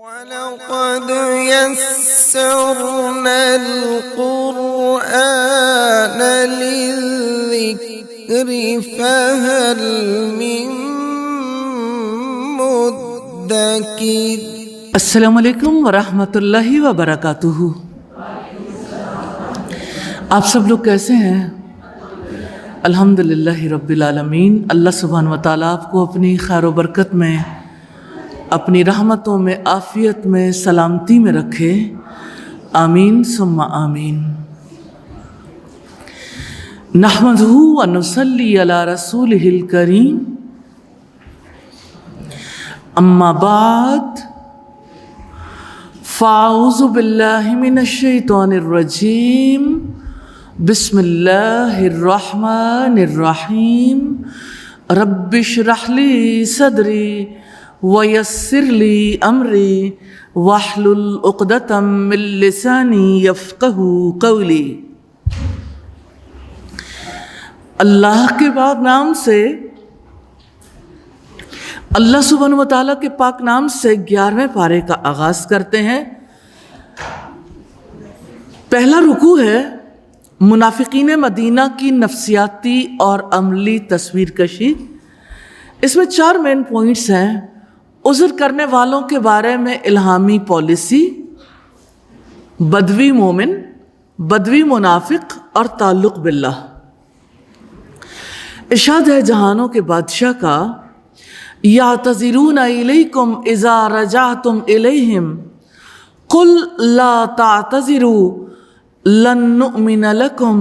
وَلَقَدْ يَسَّرْنَا الْقُرْآنَ لِلذِّكْرِ فَهَلْ مِن مُّدَّكِرٍ۔ السلام علیکم ورحمۃ اللہ وبرکاتہ۔ آپ سب لوگ کیسے ہیں؟ الحمدللہ رب العالمین۔ اللہ سبحانہ و تعالیٰ آپ کو اپنی خیر و برکت میں، اپنی رحمتوں میں، عافیت میں، سلامتی میں رکھے، آمین ثم آمین۔ نحمدہ ونصلی علی رسولہ الکریم، اما بعد فاعوذ باللہ من الشیطان الرجیم، بسم اللہ الرحمن الرحیم۔ رب اشرح لی صدری ویسر لی امری واحلل عقدۃ من لسانی یفقہوا قولی۔ اللہ کے پاک نام سے، اللہ سبحانہ و تعالیٰ کے پاک نام سے 11ویں پارے کا آغاز کرتے ہیں۔ پہلا رکوع ہے منافقین مدینہ کی نفسیاتی اور عملی تصویر کشی۔ اس میں 4 مین پوائنٹس ہیں۔ عذر کرنے والوں کے بارے میں الہامی پالیسی، بدوی مومن، بدوی منافق اور تعلق باللہ۔ ارشاد ہے جہانوں کے بادشاہ کا، یعتذرون الیکم اذا رجعتم الیہم قل لا تعتذروا لن نؤمن لکم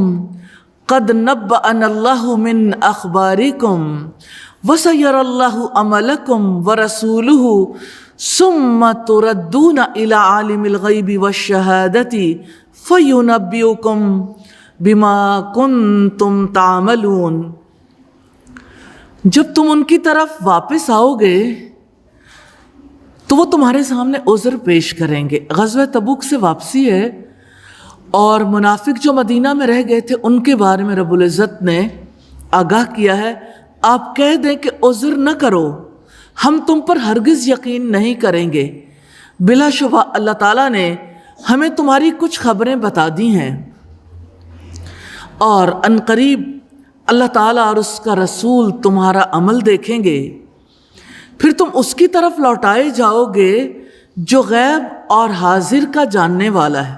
قد نبأنا اللہ من اخبارکم وسیری اللہ عملکم ورسولہ ثم تردون الی عالم الغیب والشہادۃ فینبئکم بما کنتم تعملون۔ جب تم ان کی طرف واپس آؤ گے تو وہ تمہارے سامنے عذر پیش کریں گے۔ غزوہ تبوک سے واپسی ہے اور منافق جو مدینہ میں رہ گئے تھے ان کے بارے میں رب العزت نے آگاہ کیا ہے، آپ کہہ دیں کہ عذر نہ کرو، ہم تم پر ہرگز یقین نہیں کریں گے۔ بلا شبہ اللہ تعالیٰ نے ہمیں تمہاری کچھ خبریں بتا دی ہیں اور عنقریب اللہ تعالیٰ اور اس کا رسول تمہارا عمل دیکھیں گے، پھر تم اس کی طرف لوٹائے جاؤ گے جو غیب اور حاضر کا جاننے والا ہے،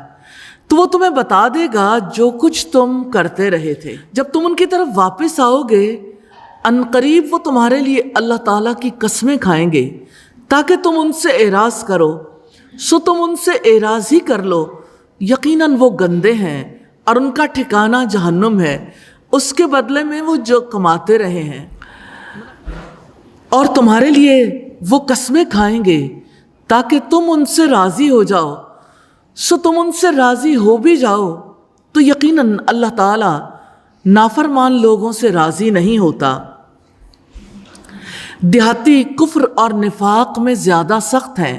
تو وہ تمہیں بتا دے گا جو کچھ تم کرتے رہے تھے۔ جب تم ان کی طرف واپس آؤ گے عنقریب وہ تمہارے لیے اللہ تعالیٰ کی قسمیں کھائیں گے تاکہ تم ان سے اعراض کرو، سو تم ان سے اعراض ہی کر لو، یقیناً وہ گندے ہیں اور ان کا ٹھکانہ جہنم ہے، اس کے بدلے میں وہ جو کماتے رہے ہیں۔ اور تمہارے لیے وہ قسمیں کھائیں گے تاکہ تم ان سے راضی ہو جاؤ، سو تم ان سے راضی ہو بھی جاؤ تو یقیناً اللہ تعالیٰ نافرمان لوگوں سے راضی نہیں ہوتا۔ دیہاتی کفر اور نفاق میں زیادہ سخت ہیں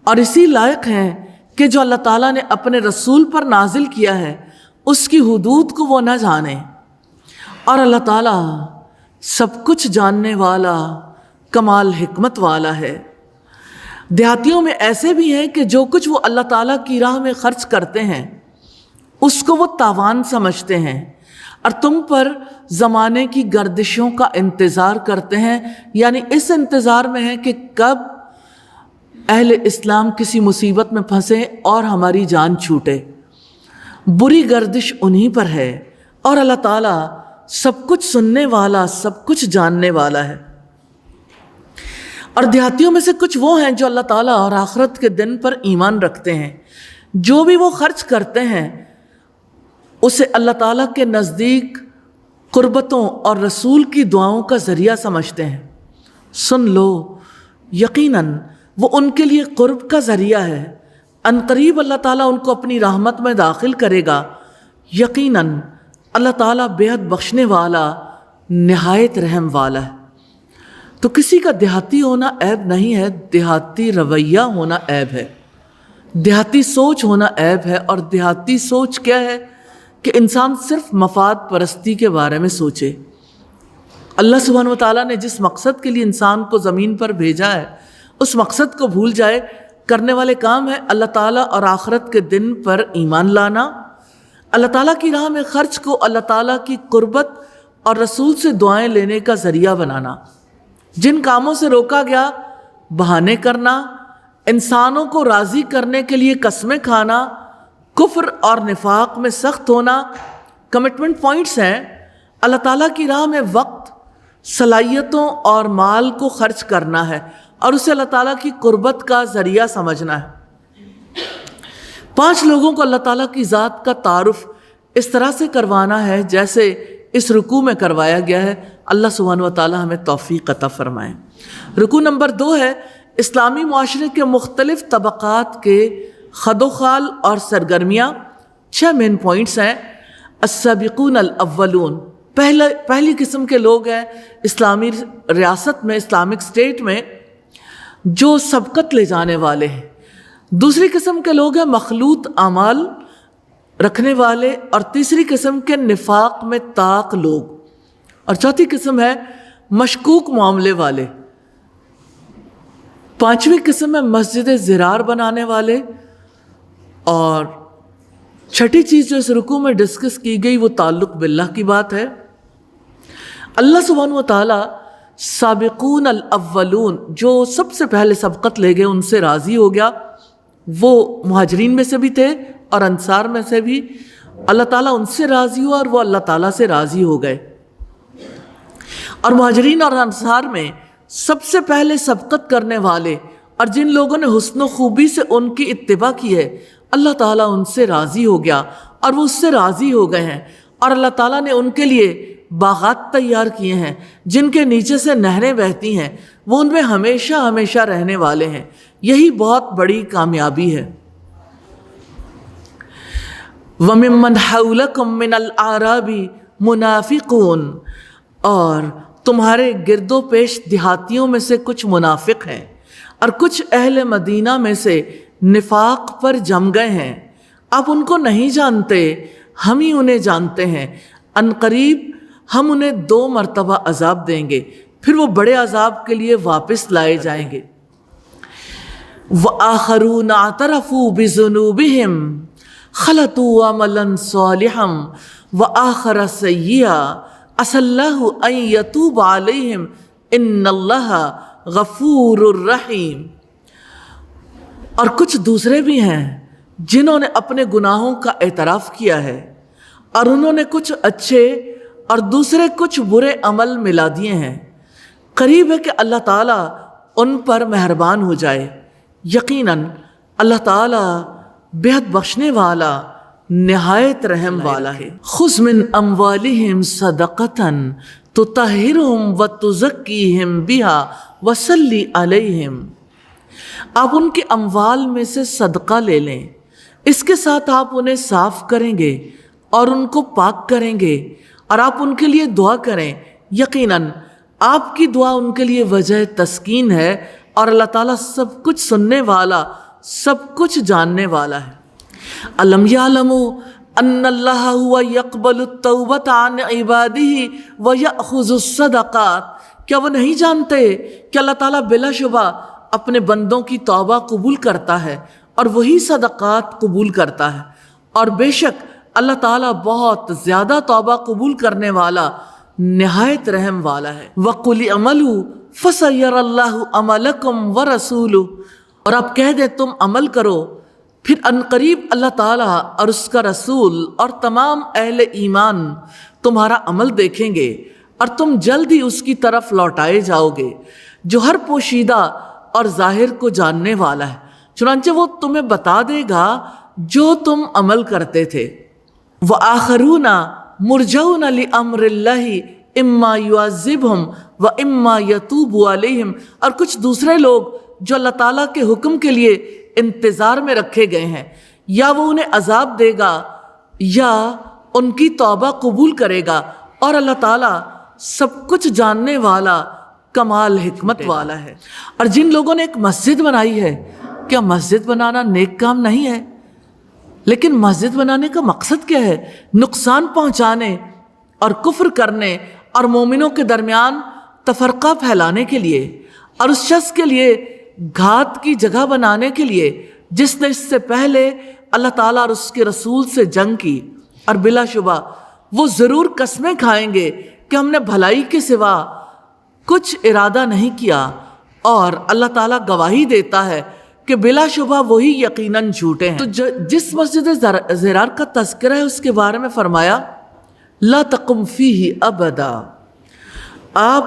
اور اسی لائق ہیں کہ جو اللہ تعالیٰ نے اپنے رسول پر نازل کیا ہے اس کی حدود کو وہ نہ جانیں، اور اللہ تعالیٰ سب کچھ جاننے والا، کمال حکمت والا ہے۔ دیہاتیوں میں ایسے بھی ہیں کہ جو کچھ وہ اللہ تعالیٰ کی راہ میں خرچ کرتے ہیں اس کو وہ تاوان سمجھتے ہیں اور تم پر زمانے کی گردشوں کا انتظار کرتے ہیں، یعنی اس انتظار میں ہے کہ کب اہل اسلام کسی مصیبت میں پھنسے اور ہماری جان چھوٹے۔ بری گردش انہی پر ہے اور اللہ تعالیٰ سب کچھ سننے والا، سب کچھ جاننے والا ہے۔ اور دیہاتیوں میں سے کچھ وہ ہیں جو اللہ تعالیٰ اور آخرت کے دن پر ایمان رکھتے ہیں، جو بھی وہ خرچ کرتے ہیں اسے اللہ تعالیٰ کے نزدیک قربتوں اور رسول کی دعاؤں کا ذریعہ سمجھتے ہیں۔ سن لو، یقیناً وہ ان کے لیے قرب کا ذریعہ ہے، عنقریب اللہ تعالیٰ ان کو اپنی رحمت میں داخل کرے گا، یقیناً اللہ تعالیٰ بے حد بخشنے والا، نہایت رحم والا ہے۔ تو کسی کا دیہاتی ہونا عیب نہیں ہے، دیہاتی رویہ ہونا عیب ہے، دیہاتی سوچ ہونا عیب ہے۔ اور دیہاتی سوچ کیا ہے کہ انسان صرف مفاد پرستی کے بارے میں سوچے۔ اللہ سبحانہ و تعالیٰ نے جس مقصد کے لیے انسان کو زمین پر بھیجا ہے اس مقصد کو بھول جائے کرنے والے کام ہیں اللہ تعالیٰ اور آخرت کے دن پر ایمان لانا، اللہ تعالیٰ کی راہ میں خرچ کو اللہ تعالیٰ کی قربت اور رسول سے دعائیں لینے کا ذریعہ بنانا، جن کاموں سے روکا گیا بہانے کرنا، انسانوں کو راضی کرنے کے لیے قسمیں کھانا، کفر اور نفاق میں سخت ہونا، کمٹمنٹ پوائنٹس ہیں۔ اللہ تعالیٰ کی راہ میں وقت، صلاحیتوں اور مال کو خرچ کرنا ہے اور اسے اللہ تعالیٰ کی قربت کا ذریعہ سمجھنا ہے۔ 5 لوگوں کو اللہ تعالیٰ کی ذات کا تعارف اس طرح سے کروانا ہے جیسے اس رکوع میں کروایا گیا ہے۔ اللہ سبحانہ و تعالیٰ ہمیں توفیق عطا فرمائے۔ رکوع نمبر 2 ہے اسلامی معاشرے کے مختلف طبقات کے خد و خال اور سرگرمیاں۔ 6 مین پوائنٹس ہیں۔ السابقون الاولون، پہلی قسم کے لوگ ہیں اسلامی ریاست میں، اسلامک اسٹیٹ میں، جو سبقت لے جانے والے ہیں۔ دوسری قسم کے لوگ ہیں مخلوط اعمال رکھنے والے، اور تیسری قسم کے نفاق میں طاق لوگ، اور چوتھی قسم ہے مشکوک معاملے والے۔ 5ویں قسم ہے مسجد زرار بنانے والے، اور 6ٹھی چیز جو اس رکوع میں ڈسکس کی گئی وہ تعلق باللہ کی بات ہے۔ اللہ سبحانہ و تعالیٰ سابقون الاولون، جو سب سے پہلے سبقت لے گئے، ان سے راضی ہو گیا۔ وہ مہاجرین میں سے بھی تھے اور انصار میں سے بھی، اللہ تعالیٰ ان سے راضی ہوا اور وہ اللہ تعالیٰ سے راضی ہو گئے۔ اور مہاجرین اور انصار میں سب سے پہلے سبقت کرنے والے اور جن لوگوں نے حسن و خوبی سے ان کی اتباع کی ہے، اللہ تعالیٰ ان سے راضی ہو گیا اور وہ اس سے راضی ہو گئے ہیں، اور اللہ تعالیٰ نے ان کے لیے باغات تیار کیے ہیں جن کے نیچے سے نہریں بہتی ہیں، وہ ان میں ہمیشہ ہمیشہ رہنے والے ہیں۔ یہی بہت بڑی کامیابی ہے۔ وَمِمَّنْ حَوْلَكُمْ مِنَ الْأَعْرَابِ مُنَافِقُونَ، اور تمہارے گرد و پیش دیہاتیوں میں سے کچھ منافق ہیں اور کچھ اہل مدینہ میں سے نفاق پر جم گئے ہیں۔ آپ ان کو نہیں جانتے، ہم ہی انہیں جانتے ہیں۔ عنقریب ہم انہیں 2 مرتبہ عذاب دیں گے، پھر وہ بڑے عذاب کے لیے واپس لائے جائیں گے۔ وَآخَرُونَ اعْتَرَفُوا بِذُنُوبِهِمْ خَلَطُوا عَمَلًا صَالِحًا وَآخَرَ سَيِّئًا عَسَى اللَّهُ أَن يَتُوبَ عَلَيْهِمْ إِنَّ اللَّهَ غَفُورٌ رَحِيمٌ۔ اور کچھ دوسرے بھی ہیں جنہوں نے اپنے گناہوں کا اعتراف کیا ہے، اور انہوں نے کچھ اچھے اور دوسرے کچھ برے عمل ملا دیے ہیں۔ قریب ہے کہ اللہ تعالیٰ ان پر مہربان ہو جائے۔ یقیناً اللہ تعالیٰ بہت بخشنے والا، نہایت رحم والا ہے۔ خذ من اموالہم صدقۃ تطہرہم وتزکیہم بہا وصلی علیہم، آپ ان کے اموال میں سے صدقہ لے لیں، اس کے ساتھ آپ انہیں صاف کریں گے اور ان کو پاک کریں گے، اور آپ ان کے لیے دعا کریں۔ یقیناً آپ کی دعا ان کے لیے وجہ تسکین ہے، اور اللہ تعالیٰ سب کچھ سننے والا، سب کچھ جاننے والا ہے۔ الم یعلموا ان اللہ هو یقبل التوبۃ عن عبادہ ویأخذ الصدقات، کیا وہ نہیں جانتے کہ اللہ تعالیٰ بلا شبہ اپنے بندوں کی توبہ قبول کرتا ہے اور وہی صدقات قبول کرتا ہے، اور بے شک اللہ تعالیٰ بہت زیادہ توبہ قبول کرنے والا، نہایت رحم والا ہے۔ وَقُلِ اعْمَلُوا فَسَيَرَى اللَّهُ عَمَلَكُمْ وَرَسُولُهُ، اور آپ کہہ دیں تم عمل کرو، پھر عنقریب اللہ تعالیٰ اور اس کا رسول اور تمام اہل ایمان تمہارا عمل دیکھیں گے، اور تم جلد ہی اس کی طرف لوٹائے جاؤ گے جو ہر پوشیدہ اور ظاہر کو جاننے والا ہے۔ چنانچہ وہ تمہیں بتا دے گا جو تم عمل کرتے تھے۔ وَآخَرُونَ مُرْجَوْنَ لِأَمْرِ اللَّهِ إِمَّا يُعَذِّبْهُمْ وَإِمَّا يَتُوبُ عَلَيْهِمْ، اور کچھ دوسرے لوگ جو اللہ تعالیٰ کے حکم کے لیے انتظار میں رکھے گئے ہیں، یا وہ انہیں عذاب دے گا یا ان کی توبہ قبول کرے گا، اور اللہ تعالیٰ سب کچھ جاننے والا، کمال حکمت والا ہے۔ اور جن لوگوں نے ایک مسجد بنائی ہے، کیا مسجد بنانا نیک کام نہیں ہے؟ لیکن مسجد بنانے کا مقصد کیا ہے؟ نقصان پہنچانے اور کفر کرنے اور مومنوں کے درمیان تفرقہ پھیلانے کے لیے، اور اس شخص کے لیے گھات کی جگہ بنانے کے لیے جس نے اس سے پہلے اللہ تعالیٰ اور اس کے رسول سے جنگ کی، اور بلا شبہ وہ ضرور قسمیں کھائیں گے کہ ہم نے بھلائی کے سوا کچھ ارادہ نہیں کیا، اور اللہ تعالیٰ گواہی دیتا ہے کہ بلا شبہ وہی یقیناً جھوٹے ہیں۔ تو جس مسجد ضرار کا تذکرہ ہے اس کے بارے میں فرمایا لا تقم فیہ ابدا، آپ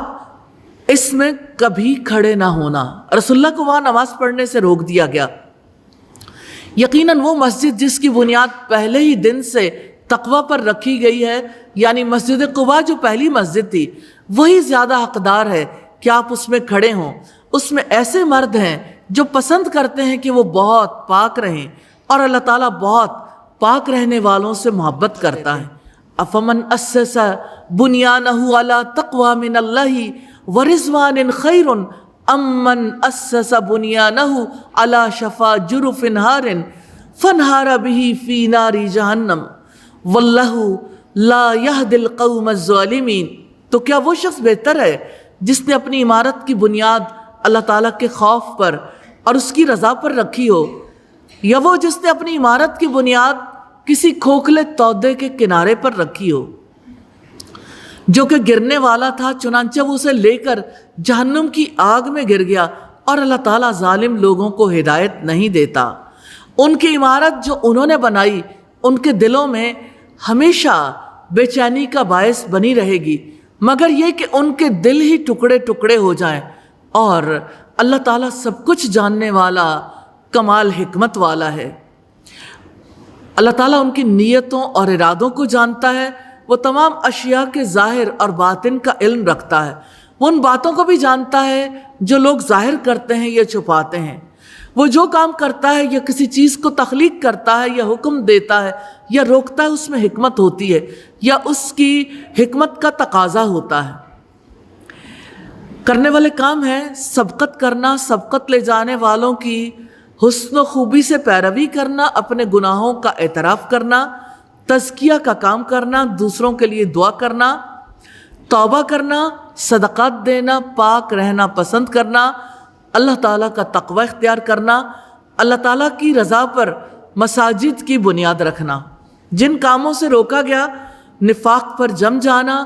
اس میں کبھی کھڑے نہ ہونا۔ رسول اللہ کو وہاں نماز پڑھنے سے روک دیا گیا۔ یقیناً وہ مسجد جس کی بنیاد پہلے ہی دن سے تقوی پر رکھی گئی ہے، یعنی مسجد قباء جو پہلی مسجد تھی، وہی زیادہ حقدار ہے کہ آپ اس میں کھڑے ہوں۔ اس میں ایسے مرد ہیں جو پسند کرتے ہیں کہ وہ بہت پاک رہیں، اور اللہ تعالیٰ بہت پاک رہنے والوں سے محبت کرتا ہے۔ افمن اسس بنیانہ علی تقوی من اللہ ورضوان خیر ام من اسس بنیانہ علی شفا جرف نہار فانہار بہ فی نار جہنم واللہ لا یہدی القوم الظالمین۔ تو کیا وہ شخص بہتر ہے جس نے اپنی عمارت کی بنیاد اللہ تعالیٰ کے خوف پر اور اس کی رضا پر رکھی ہو، یا وہ جس نے اپنی عمارت کی بنیاد کسی کھوکھلے تودے کے کنارے پر رکھی ہو جو کہ گرنے والا تھا، چنانچہ وہ اسے لے کر جہنم کی آگ میں گر گیا، اور اللہ تعالیٰ ظالم لوگوں کو ہدایت نہیں دیتا۔ ان کی عمارت جو انہوں نے بنائی ان کے دلوں میں ہمیشہ بے چینی کا باعث بنی رہے گی، مگر یہ کہ ان کے دل ہی ٹکڑے ٹکڑے ہو جائیں، اور اللہ تعالیٰ سب کچھ جاننے والا کمال حکمت والا ہے۔ اللہ تعالیٰ ان کی نیتوں اور ارادوں کو جانتا ہے، وہ تمام اشیاء کے ظاہر اور باطن کا علم رکھتا ہے، وہ ان باتوں کو بھی جانتا ہے جو لوگ ظاہر کرتے ہیں یا چھپاتے ہیں۔ وہ جو کام کرتا ہے یا کسی چیز کو تخلیق کرتا ہے یا حکم دیتا ہے یا روکتا ہے، اس میں حکمت ہوتی ہے یا اس کی حکمت کا تقاضا ہوتا ہے۔ کرنے والے کام ہیں سبقت کرنا، سبقت لے جانے والوں کی حسن و خوبی سے پیروی کرنا، اپنے گناہوں کا اعتراف کرنا، تزکیہ کا کام کرنا، دوسروں کے لیے دعا کرنا، توبہ کرنا، صدقات دینا، پاک رہنا پسند کرنا، اللہ تعالیٰ کا تقوی اختیار کرنا، اللہ تعالیٰ کی رضا پر مساجد کی بنیاد رکھنا، جن کاموں سے روکا گیا نفاق پر جم جانا،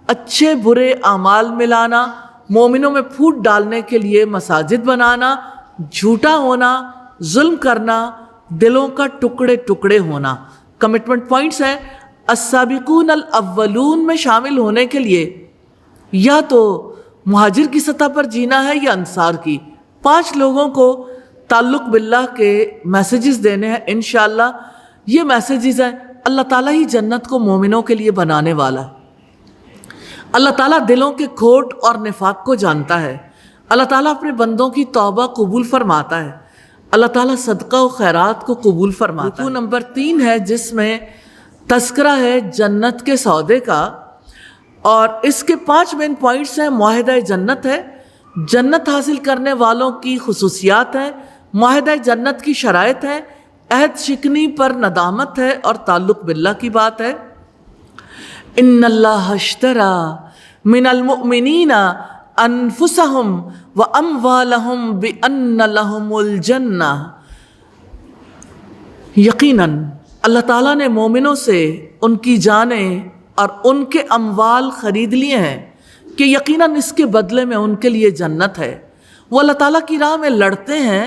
اچھے برے اعمال ملانا، مومنوں میں پھوٹ ڈالنے کے لیے مساجد بنانا، جھوٹا ہونا، ظلم کرنا، دلوں کا ٹکڑے ٹکڑے ہونا۔ کمٹمنٹ پوائنٹس ہیں السابقون الاولون میں شامل ہونے کے لیے یا تو مہاجر کی سطح پر جینا ہے یا انصار کی۔ 5 لوگوں کو تعلق باللہ کے میسیجز دینے ہیں انشاءاللہ۔ یہ میسیجز ہیں، اللہ تعالیٰ ہی جنت کو مومنوں کے لیے بنانے والا ہے۔ اللہ تعالیٰ دلوں کے کھوٹ اور نفاق کو جانتا ہے۔ اللہ تعالیٰ اپنے بندوں کی توبہ قبول فرماتا ہے۔ اللہ تعالیٰ صدقہ و خیرات کو قبول فرماتا ہے۔ رکوع نمبر 3 ہے جس میں تذکرہ ہے جنت کے سودے کا، اور اس کے 5 مین پوائنٹس ہیں۔ معاہدہ جنت ہے، جنت حاصل کرنے والوں کی خصوصیات ہیں، معاہدہ جنت کی شرائط ہیں، عہد شکنی پر ندامت ہے، اور تعلق باللہ کی بات ہے۔ ان اللہ اشترى من المؤمنین انفسهم واموالهم بان لهم الجنہ۔ یقیناً اللہ تعالیٰ نے مومنوں سے ان کی جانیں اور ان کے اموال خرید لیے ہیں کہ یقیناً اس کے بدلے میں ان کے لیے جنت ہے۔ وہ اللہ تعالیٰ کی راہ میں لڑتے ہیں،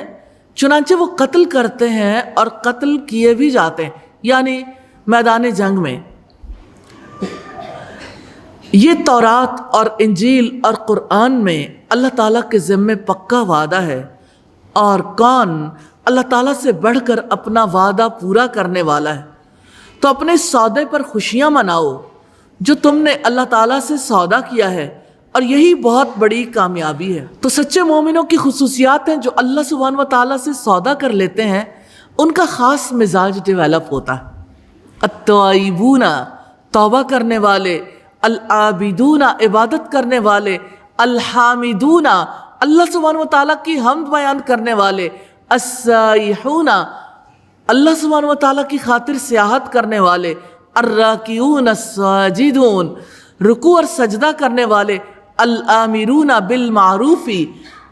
چنانچہ وہ قتل کرتے ہیں اور قتل کیے بھی جاتے ہیں، یعنی میدان جنگ میں۔ یہ تورات اور انجیل اور قرآن میں اللہ تعالیٰ کے ذمے پکا وعدہ ہے، اور کون اللہ تعالیٰ سے بڑھ کر اپنا وعدہ پورا کرنے والا ہے۔ تو اپنے سودے پر خوشیاں مناؤ جو تم نے اللہ تعالیٰ سے سودا کیا ہے، اور یہی بہت بڑی کامیابی ہے۔ تو سچے مومنوں کی خصوصیات ہیں جو اللہ سبحانہ و تعالیٰ سے سودا کر لیتے ہیں، ان کا خاص مزاج ڈیولپ ہوتا ہے۔ التوائبون توبہ کرنے والے، العابدون عبادت کرنے والے، الحامدون اللہ سبحانہ و تعالیٰ کی حمد بیان کرنے والے، السائحون اللہ سبحانہ و تعالیٰ کی خاطر سیاحت کرنے والے، الراکعون الساجدون رکوع اور سجدہ کرنے والے، الآمرون بالمعروف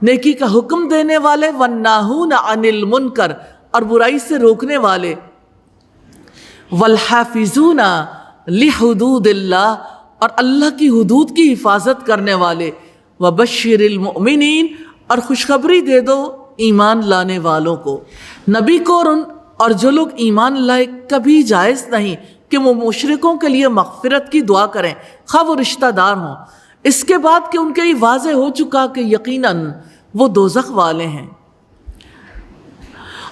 نیکی کا حکم دینے والے، والناہون عن المنکر اور برائی سے روکنے والے، والحافظون لحدود اللہ اور اللہ کی حدود کی حفاظت کرنے والے، وبشر المؤمنین اور خوشخبری دے دو ایمان لانے والوں کو۔ نبی کو اور جو لوگ ایمان لائے کبھی جائز نہیں کہ وہ مشرکوں کے لیے مغفرت کی دعا کریں، خواہ وہ رشتہ دار ہوں، اس کے بعد کہ ان کے لیے واضح ہو چکا کہ یقیناً وہ دوزخ والے ہیں۔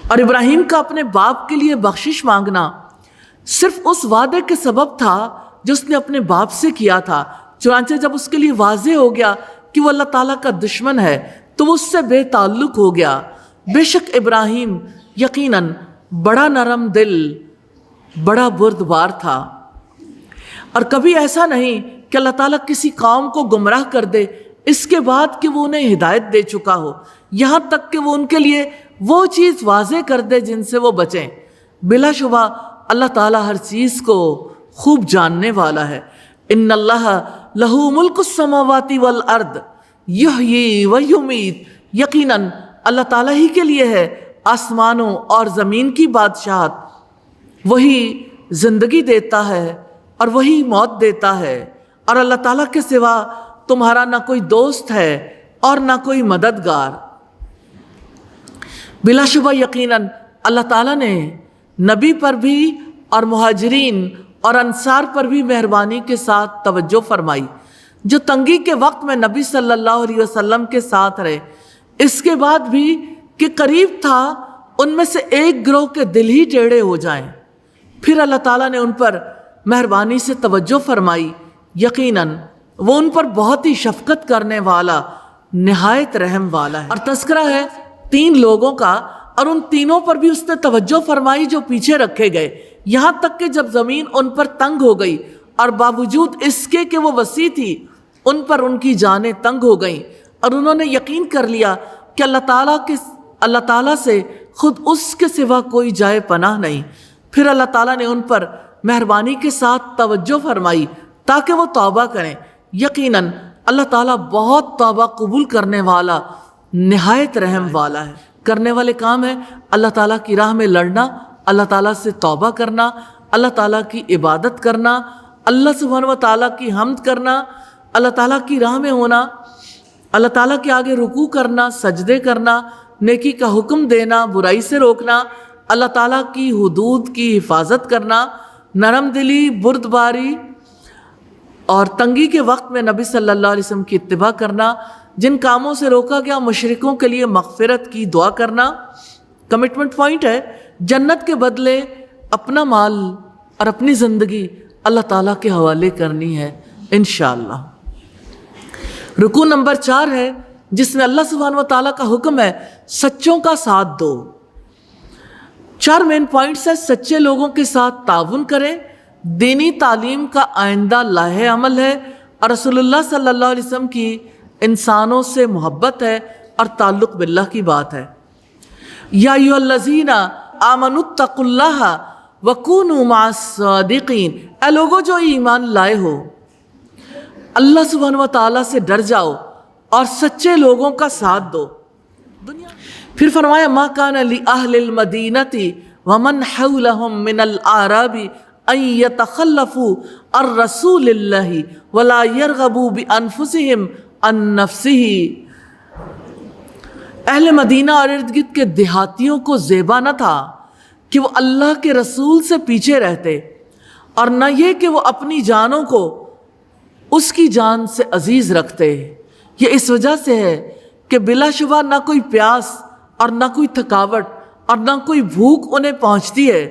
اور ابراہیم کا اپنے باپ کے لیے بخشش مانگنا صرف اس وعدے کے سبب تھا جو اس نے اپنے باپ سے کیا تھا، چنانچہ جب اس کے لیے واضح ہو گیا کہ وہ اللہ تعالیٰ کا دشمن ہے تو وہ اس سے بے تعلق ہو گیا۔ بے شک ابراہیم یقیناً بڑا نرم دل، بڑا بردبار تھا، اور کبھی ایسا نہیں کہ اللہ تعالیٰ کسی قوم کو گمراہ کر دے اس کے بعد کہ وہ انہیں ہدایت دے چکا ہو، یہاں تک کہ وہ ان کے لیے وہ چیز واضح کر دے جن سے وہ بچیں۔ بلا شبہ اللہ تعالیٰ ہر چیز کو خوب جاننے والا ہے۔ ان اللہ لہ ملک السماوات والارض یحیی و یمیت، یقیناً اللہ تعالیٰ ہی کے لیے ہے آسمانوں اور زمین کی بادشاہت، وہی زندگی دیتا ہے اور وہی موت دیتا ہے، اور اللہ تعالیٰ کے سوا تمہارا نہ کوئی دوست ہے اور نہ کوئی مددگار۔ بلا شبہ یقیناً اللہ تعالیٰ نے نبی پر بھی اور مہاجرین اور انصار پر بھی مہربانی کے ساتھ توجہ فرمائی، جو تنگی کے وقت میں نبی صلی اللہ علیہ وسلم کے ساتھ رہے، اس کے بعد بھی کہ قریب تھا ان میں سے ایک گروہ کے دل ہی ٹیڑھے ہو جائیں، پھر اللہ تعالیٰ نے ان پر مہربانی سے توجہ فرمائی، یقیناً وہ ان پر بہت ہی شفقت کرنے والا، نہایت رحم والا ہے۔ اور تذکرہ ہے 3 لوگوں کا، اور ان تینوں پر بھی اس نے توجہ فرمائی جو پیچھے رکھے گئے، یہاں تک کہ جب زمین ان پر تنگ ہو گئی اور باوجود اس کے کہ وہ وسیع تھی ان پر ان کی جانیں تنگ ہو گئیں، اور انہوں نے یقین کر لیا کہ اللہ تعالیٰ سے خود اس کے سوا کوئی جائے پناہ نہیں۔ پھر اللہ تعالیٰ نے ان پر مہربانی کے ساتھ توجہ فرمائی تاکہ وہ توبہ کریں، یقیناً اللہ تعالیٰ بہت توبہ قبول کرنے والا، نہایت رحم والا ہے۔ کرنے والے کام ہے اللہ تعالیٰ کی راہ میں لڑنا، اللہ تعالیٰ سے توبہ کرنا، اللہ تعالیٰ کی عبادت کرنا، اللہ سبحانہ و تعالیٰ کی حمد کرنا، اللہ تعالیٰ کی راہ میں ہونا، اللہ تعالیٰ کے آگے رکوع کرنا، سجدے کرنا، نیکی کا حکم دینا، برائی سے روکنا، اللہ تعالیٰ کی حدود کی حفاظت کرنا، نرم دلی، بردباری اور تنگی کے وقت میں نبی صلی اللہ علیہ وسلم کی اتباع کرنا، جن کاموں سے روکا گیا مشرکوں کے لیے مغفرت کی دعا کرنا۔ کمٹمنٹ پوائنٹ ہے جنت کے بدلے اپنا مال اور اپنی زندگی اللہ تعالیٰ کے حوالے کرنی ہے انشاءاللہ۔ رکوع نمبر 4 ہے جس میں اللہ سبحانہ و تعالیٰ کا حکم ہے سچوں کا ساتھ دو۔ 4 مین پوائنٹس ہیں، سچے لوگوں کے ساتھ تعاون کریں، دینی تعلیم کا آئندہ لاہے عمل ہے، اور رسول اللہ صلی اللہ علیہ وسلم کی انسانوں سے محبت ہے اور تعلق باللہ کی بات ہے۔ یا ایھا الذین آمنوا اتقوا اللہ وکونوا مع الصادقین، اے لوگو جو ایمان لائے ہو اللہ سبحانہ و تعالیٰ سے ڈر جاؤ اور سچے لوگوں کا ساتھ دو۔ پھر فرمایا ما کان لأہل المدینۃ ومن حولہم من الاعراب ان یتخلفوا عن رسول اللہ ولا یرغبوا بانفسہم عن نفسہ۔ اہل مدینہ اور ارد گرد کے دیہاتیوں کو زیبا نہ تھا کہ وہ اللہ کے رسول سے پیچھے رہتے، اور نہ یہ کہ وہ اپنی جانوں کو اس کی جان سے عزیز رکھتے۔ یہ اس وجہ سے ہے کہ بلا شبہ نہ کوئی پیاس اور نہ کوئی تھکاوٹ اور نہ کوئی بھوک انہیں پہنچتی ہے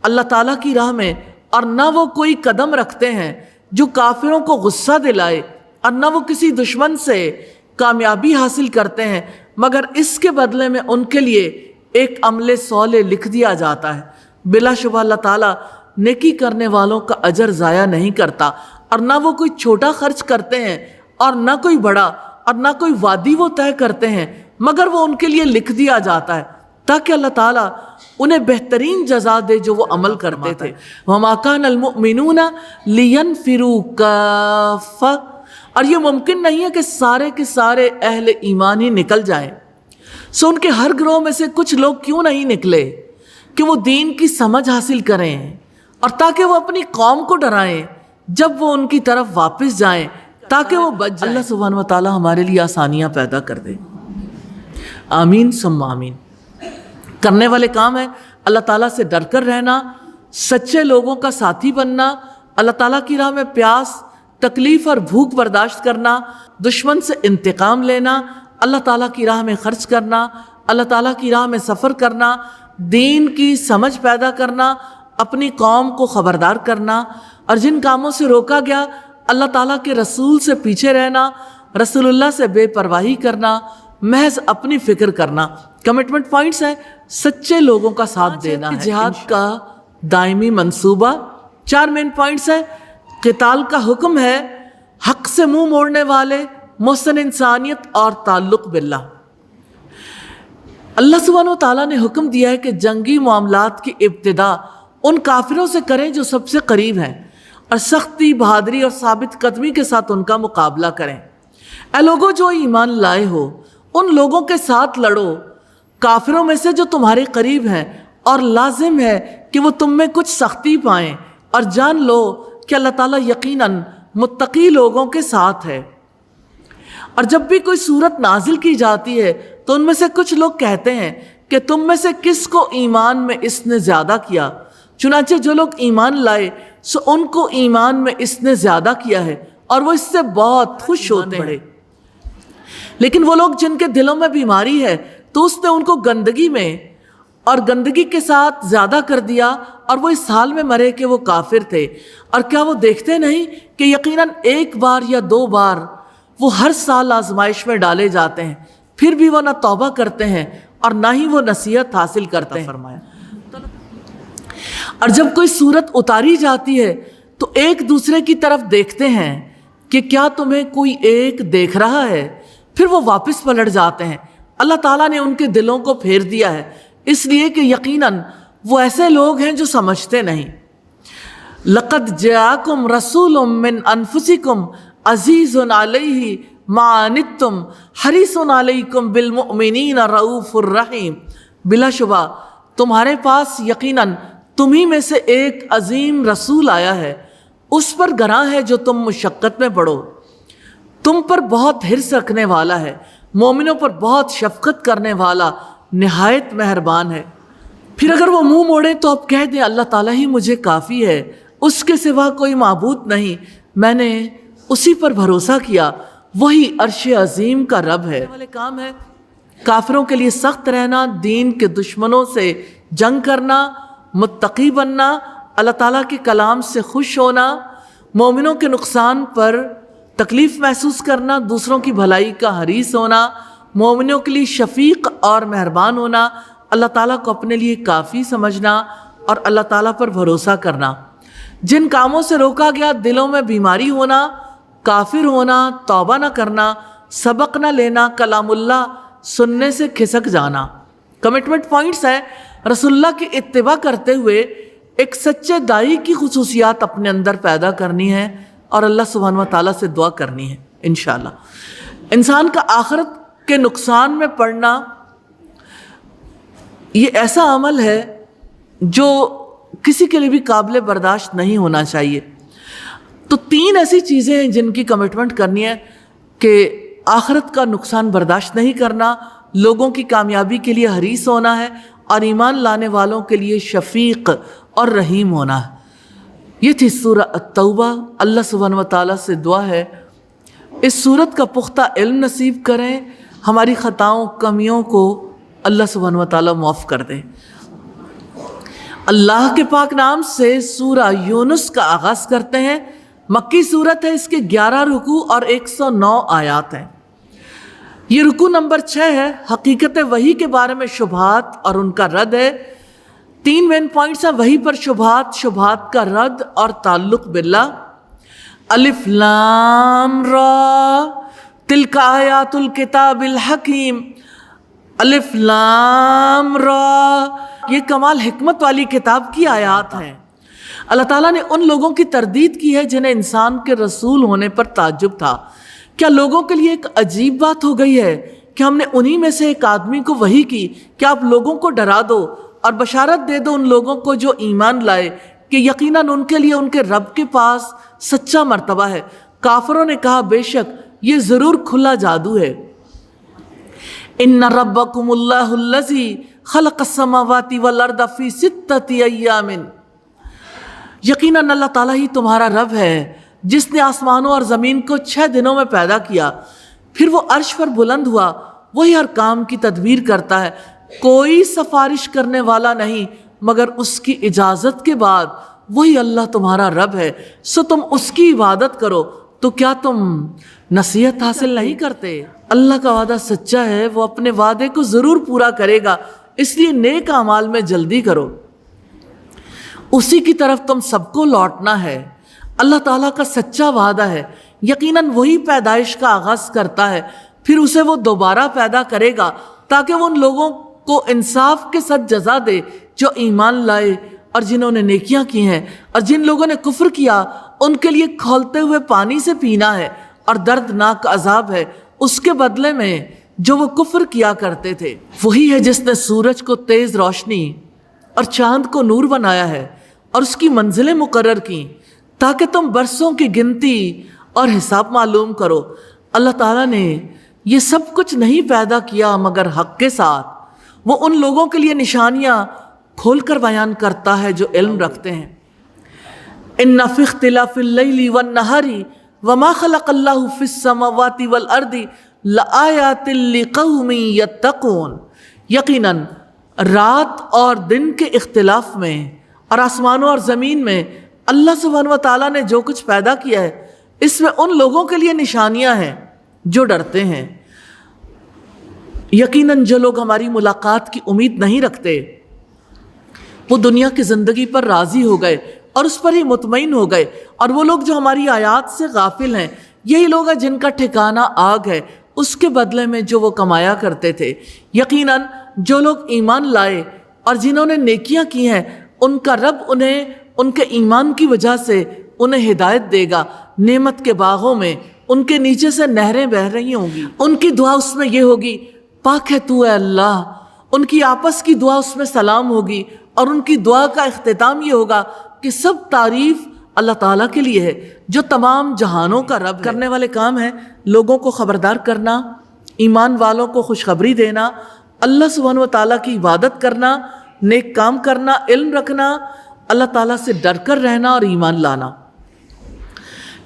اللہ تعالیٰ کی راہ میں، اور نہ وہ کوئی قدم رکھتے ہیں جو کافروں کو غصہ دلائے، اور نہ وہ کسی دشمن سے کامیابی حاصل کرتے ہیں، مگر اس کے بدلے میں ان کے لیے ایک عمل صالح لکھ دیا جاتا ہے۔ بلا شبہ اللہ تعالیٰ نیکی کرنے والوں کا اجر ضائع نہیں کرتا، اور نہ وہ کوئی چھوٹا خرچ کرتے ہیں اور نہ کوئی بڑا، اور نہ کوئی وعدی وہ طے کرتے ہیں، مگر وہ ان کے لیے لکھ دیا جاتا ہے تاکہ اللہ تعالیٰ انہیں بہترین جزا دے جو وہ عمل کرتے تھے۔ وَمَا كَانَ الْمُؤْمِنُونَ لِيَنْفِرُوا كَافَّةً، اور یہ ممکن نہیں ہے کہ سارے کے سارے اہل ایمان ہی نکل جائیں. سو ان کے ہر گروہ میں سے کچھ لوگ کیوں نہیں نکلے کہ وہ دین کی سمجھ حاصل کریں اور تاکہ وہ اپنی قوم کو ڈرائیں جب وہ ان کی طرف واپس جائیں تاکہ وہ بچ جائیں. اللہ سبحانہ و تعالی ہمارے لیے آسانیاں پیدا کر دے. آمین ثم آمین. کرنے والے کام ہے اللہ تعالیٰ سے ڈر کر رہنا، سچے لوگوں کا ساتھی بننا، اللہ تعالیٰ کی راہ میں پیاس، تکلیف اور بھوک برداشت کرنا، دشمن سے انتقام لینا، اللہ تعالیٰ کی راہ میں خرچ کرنا، اللہ تعالیٰ کی راہ میں سفر کرنا، دین کی سمجھ پیدا کرنا، اپنی قوم کو خبردار کرنا، اور جن کاموں سے روکا گیا اللہ تعالیٰ کے رسول سے پیچھے رہنا، رسول اللہ سے بے پرواہی کرنا، محض اپنی فکر کرنا. کمٹمنٹ پوائنٹس ہیں. سچے لوگوں کا ساتھ دینا ہے، جہاد کا دائمی منصوبہ. 4 مین پوائنٹس ہیں. قتال کا حکم ہے، حق سے منہ موڑنے والے، محسن انسانیت اور تعلق باللہ. اللہ سبحانہ و تعالیٰ نے حکم دیا ہے کہ جنگی معاملات کی ابتدا ان کافروں سے کریں جو سب سے قریب ہیں، اور سختی، بہادری اور ثابت قدمی کے ساتھ ان کا مقابلہ کریں. اے لوگوں جو ایمان لائے ہو، ان لوگوں کے ساتھ لڑو کافروں میں سے جو تمہارے قریب ہیں، اور لازم ہے کہ وہ تم میں کچھ سختی پائیں، اور جان لو کہ اللہ تعالیٰ یقیناً متقی لوگوں کے ساتھ ہے. اور جب بھی کوئی صورت نازل کی جاتی ہے تو ان میں سے کچھ لوگ کہتے ہیں کہ تم میں سے کس کو ایمان میں اس نے زیادہ کیا؟ چنانچہ جو لوگ ایمان لائے سو ان کو ایمان میں اس نے زیادہ کیا ہے، اور وہ اس سے بہت خوش ہوتے ہیں. لیکن وہ لوگ جن کے دلوں میں بیماری ہے تو اس نے ان کو گندگی میں اور گندگی کے ساتھ زیادہ کر دیا، اور وہ اس حال میں مرے کہ وہ کافر تھے. اور کیا وہ دیکھتے نہیں کہ یقیناً 1 بار یا 2 بار وہ ہر سال آزمائش میں ڈالے جاتے ہیں، پھر بھی وہ نہ توبہ کرتے ہیں اور نہ ہی وہ نصیحت حاصل کرتے ہیں. فرمایا. اور جب کوئی صورت اتاری جاتی ہے تو ایک دوسرے کی طرف دیکھتے ہیں کہ کیا تمہیں کوئی ایک دیکھ رہا ہے، پھر وہ واپس پلٹ جاتے ہیں. اللہ تعالیٰ نے ان کے دلوں کو پھیر دیا ہے، اس لیے کہ یقیناً وہ ایسے لوگ ہیں جو سمجھتے نہیں. لَقَدْ جَاءَكُمْ رَسُولٌ مِّنْ أَنفُسِكُمْ عَزِيزٌ عَلَيْهِ مَا عَنِتُّمْ حَرِيصٌ عَلَيْكُمْ بِالْمُؤْمِنِينَ رَءُوفٌ رَحِيمٌ. بلا شبہ تمہارے پاس یقیناً تمہیں میں سے ایک عظیم رسول آیا ہے، اس پر گراں ہے جو تم مشقت میں پڑو، تم پر بہت حرص رکھنے والا ہے، مومنوں پر بہت شفقت کرنے والا، نہایت مہربان ہے. پھر اگر وہ منہ موڑے تو اب کہہ دیں اللہ تعالیٰ ہی مجھے کافی ہے، اس کے سوا کوئی معبود نہیں، میں نے اسی پر بھروسہ کیا، وہی عرش عظیم کا رب ہے. والے کام ہے کافروں کے لیے سخت رہنا، دین کے دشمنوں سے جنگ کرنا، متقی بننا، اللہ تعالیٰ کے کلام سے خوش ہونا، مومنوں کے نقصان پر تکلیف محسوس کرنا، دوسروں کی بھلائی کا حریص ہونا، مومنوں کے لیے شفیق اور مہربان ہونا، اللہ تعالیٰ کو اپنے لیے کافی سمجھنا اور اللہ تعالیٰ پر بھروسہ کرنا. جن کاموں سے روکا گیا دلوں میں بیماری ہونا، کافر ہونا، توبہ نہ کرنا، سبق نہ لینا، کلام اللہ سننے سے کھسک جانا. کمٹمنٹ پوائنٹس ہیں. رسول اللہ کی اتباع کرتے ہوئے ایک سچے داعی کی خصوصیات اپنے اندر پیدا کرنی ہے اور اللہ سبحانہ و تعالیٰ سے دعا کرنی ہے انشاءاللہ. انسان کا آخرت کے نقصان میں پڑنا یہ ایسا عمل ہے جو کسی کے لیے بھی قابل برداشت نہیں ہونا چاہیے. تو 3 ایسی چیزیں ہیں جن کی کمٹمنٹ کرنی ہے کہ آخرت کا نقصان برداشت نہیں کرنا، لوگوں کی کامیابی کے لیے حریص ہونا ہے، اور ایمان لانے والوں کے لیے شفیق اور رحیم ہونا ہے. یہ تھی سورہ التوبہ. اللہ سبحانہ و تعالیٰ سے دعا ہے اس سورت کا پختہ علم نصیب کریں، ہماری خطاؤں کمیوں کو اللہ سبحانہ و تعالیٰ معاف کر دیں. اللہ کے پاک نام سے سورہ یونس کا آغاز کرتے ہیں. مکی سورت ہے، اس کے 11 رکوع اور 109 آیات ہیں. یہ رکوع نمبر 6 ہے. حقیقت وحی کے بارے میں شبہات اور ان کا رد ہے. 3 مین پوائنٹس ہیں وحی پر شبہات، شبہات کا رد اور تعلق باللہ. الف لام را تلک آیات الکتاب الحکیم. الف لام را یہ کمال حکمت والی کتاب کی آیات ہیں. اللہ تعالیٰ نے ان لوگوں کی تردید کی ہے جنہیں انسان کے رسول ہونے پر تعجب تھا. کیا لوگوں کے لیے ایک عجیب بات ہو گئی ہے کہ ہم نے انہی میں سے ایک آدمی کو وحی کی کہ آپ لوگوں کو ڈرا دو اور بشارت دے دو ان لوگوں کو جو ایمان لائے کہ یقیناً ان کے لیے ان کے رب کے پاس سچا مرتبہ ہے۔ کافروں نے کہا بے شک یہ ضرور کھلا جادو ہے۔ ان ربکم اللہ الذی خلق السماوات والارض فی ستۃ ایام، یقیناً اللہ تعالیٰ ہی تمہارا رب ہے جس نے آسمانوں اور زمین کو 6 دنوں میں پیدا کیا، پھر وہ عرش پر بلند ہوا، وہی ہر کام کی تدبیر کرتا ہے، کوئی سفارش کرنے والا نہیں مگر اس کی اجازت کے بعد، وہی اللہ تمہارا رب ہے، سو تم اس کی عبادت کرو۔ تو کیا تم نصیحت حاصل نہیں کرتے؟ اللہ کا وعدہ سچا ہے، وہ اپنے وعدے کو ضرور پورا کرے گا، اس لیے نیک اعمال میں جلدی کرو، اسی کی طرف تم سب کو لوٹنا ہے۔ اللہ تعالیٰ کا سچا وعدہ ہے، یقیناً وہی پیدائش کا آغاز کرتا ہے، پھر اسے وہ دوبارہ پیدا کرے گا تاکہ وہ ان لوگوں کو انصاف کے ساتھ جزا دے جو ایمان لائے اور جنہوں نے نیکیاں کی ہیں، اور جن لوگوں نے کفر کیا ان کے لیے کھولتے ہوئے پانی سے پینا ہے اور دردناک عذاب ہے اس کے بدلے میں جو وہ کفر کیا کرتے تھے۔ وہی ہے جس نے سورج کو تیز روشنی اور چاند کو نور بنایا ہے اور اس کی منزلیں مقرر کی تاکہ تم برسوں کی گنتی اور حساب معلوم کرو۔ اللہ تعالیٰ نے یہ سب کچھ نہیں پیدا کیا مگر حق کے ساتھ، وہ ان لوگوں کے لیے نشانیاں کھول کر بیان کرتا ہے جو علم رکھتے ہیں۔ ان فی اختلاف اللیل والنہار وما خلق اللہ فی السماوات والارض لآیات لقوم یتقون، یقیناً رات اور دن کے اختلاف میں اور آسمانوں اور زمین میں اللہ سبحانہ و تعالیٰ نے جو کچھ پیدا کیا ہے اس میں ان لوگوں کے لیے نشانیاں ہیں جو ڈرتے ہیں۔ یقیناً جو لوگ ہماری ملاقات کی امید نہیں رکھتے وہ دنیا کی زندگی پر راضی ہو گئے اور اس پر ہی مطمئن ہو گئے، اور وہ لوگ جو ہماری آیات سے غافل ہیں یہی لوگ ہیں جن کا ٹھکانہ آگ ہے، اس کے بدلے میں جو وہ کمایا کرتے تھے۔ یقیناً جو لوگ ایمان لائے اور جنہوں نے نیکیاں کی ہیں ان کا رب انہیں ان کے ایمان کی وجہ سے انہیں ہدایت دے گا، نعمت کے باغوں میں ان کے نیچے سے نہریں بہہ رہی ہوں گی، ان کی دعا اس میں یہ ہوگی پاک ہے تو اے اللہ، ان کی آپس کی دعا اس میں سلام ہوگی، اور ان کی دعا کا اختتام یہ ہوگا کہ سب تعریف اللہ تعالیٰ کے لیے ہے جو تمام جہانوں کا رب ہے۔ کرنے والے کام ہیں لوگوں کو خبردار کرنا، ایمان والوں کو خوشخبری دینا، اللہ سبحانہ و تعالیٰ کی عبادت کرنا، نیک کام کرنا، علم رکھنا، اللہ تعالیٰ سے ڈر کر رہنا اور ایمان لانا۔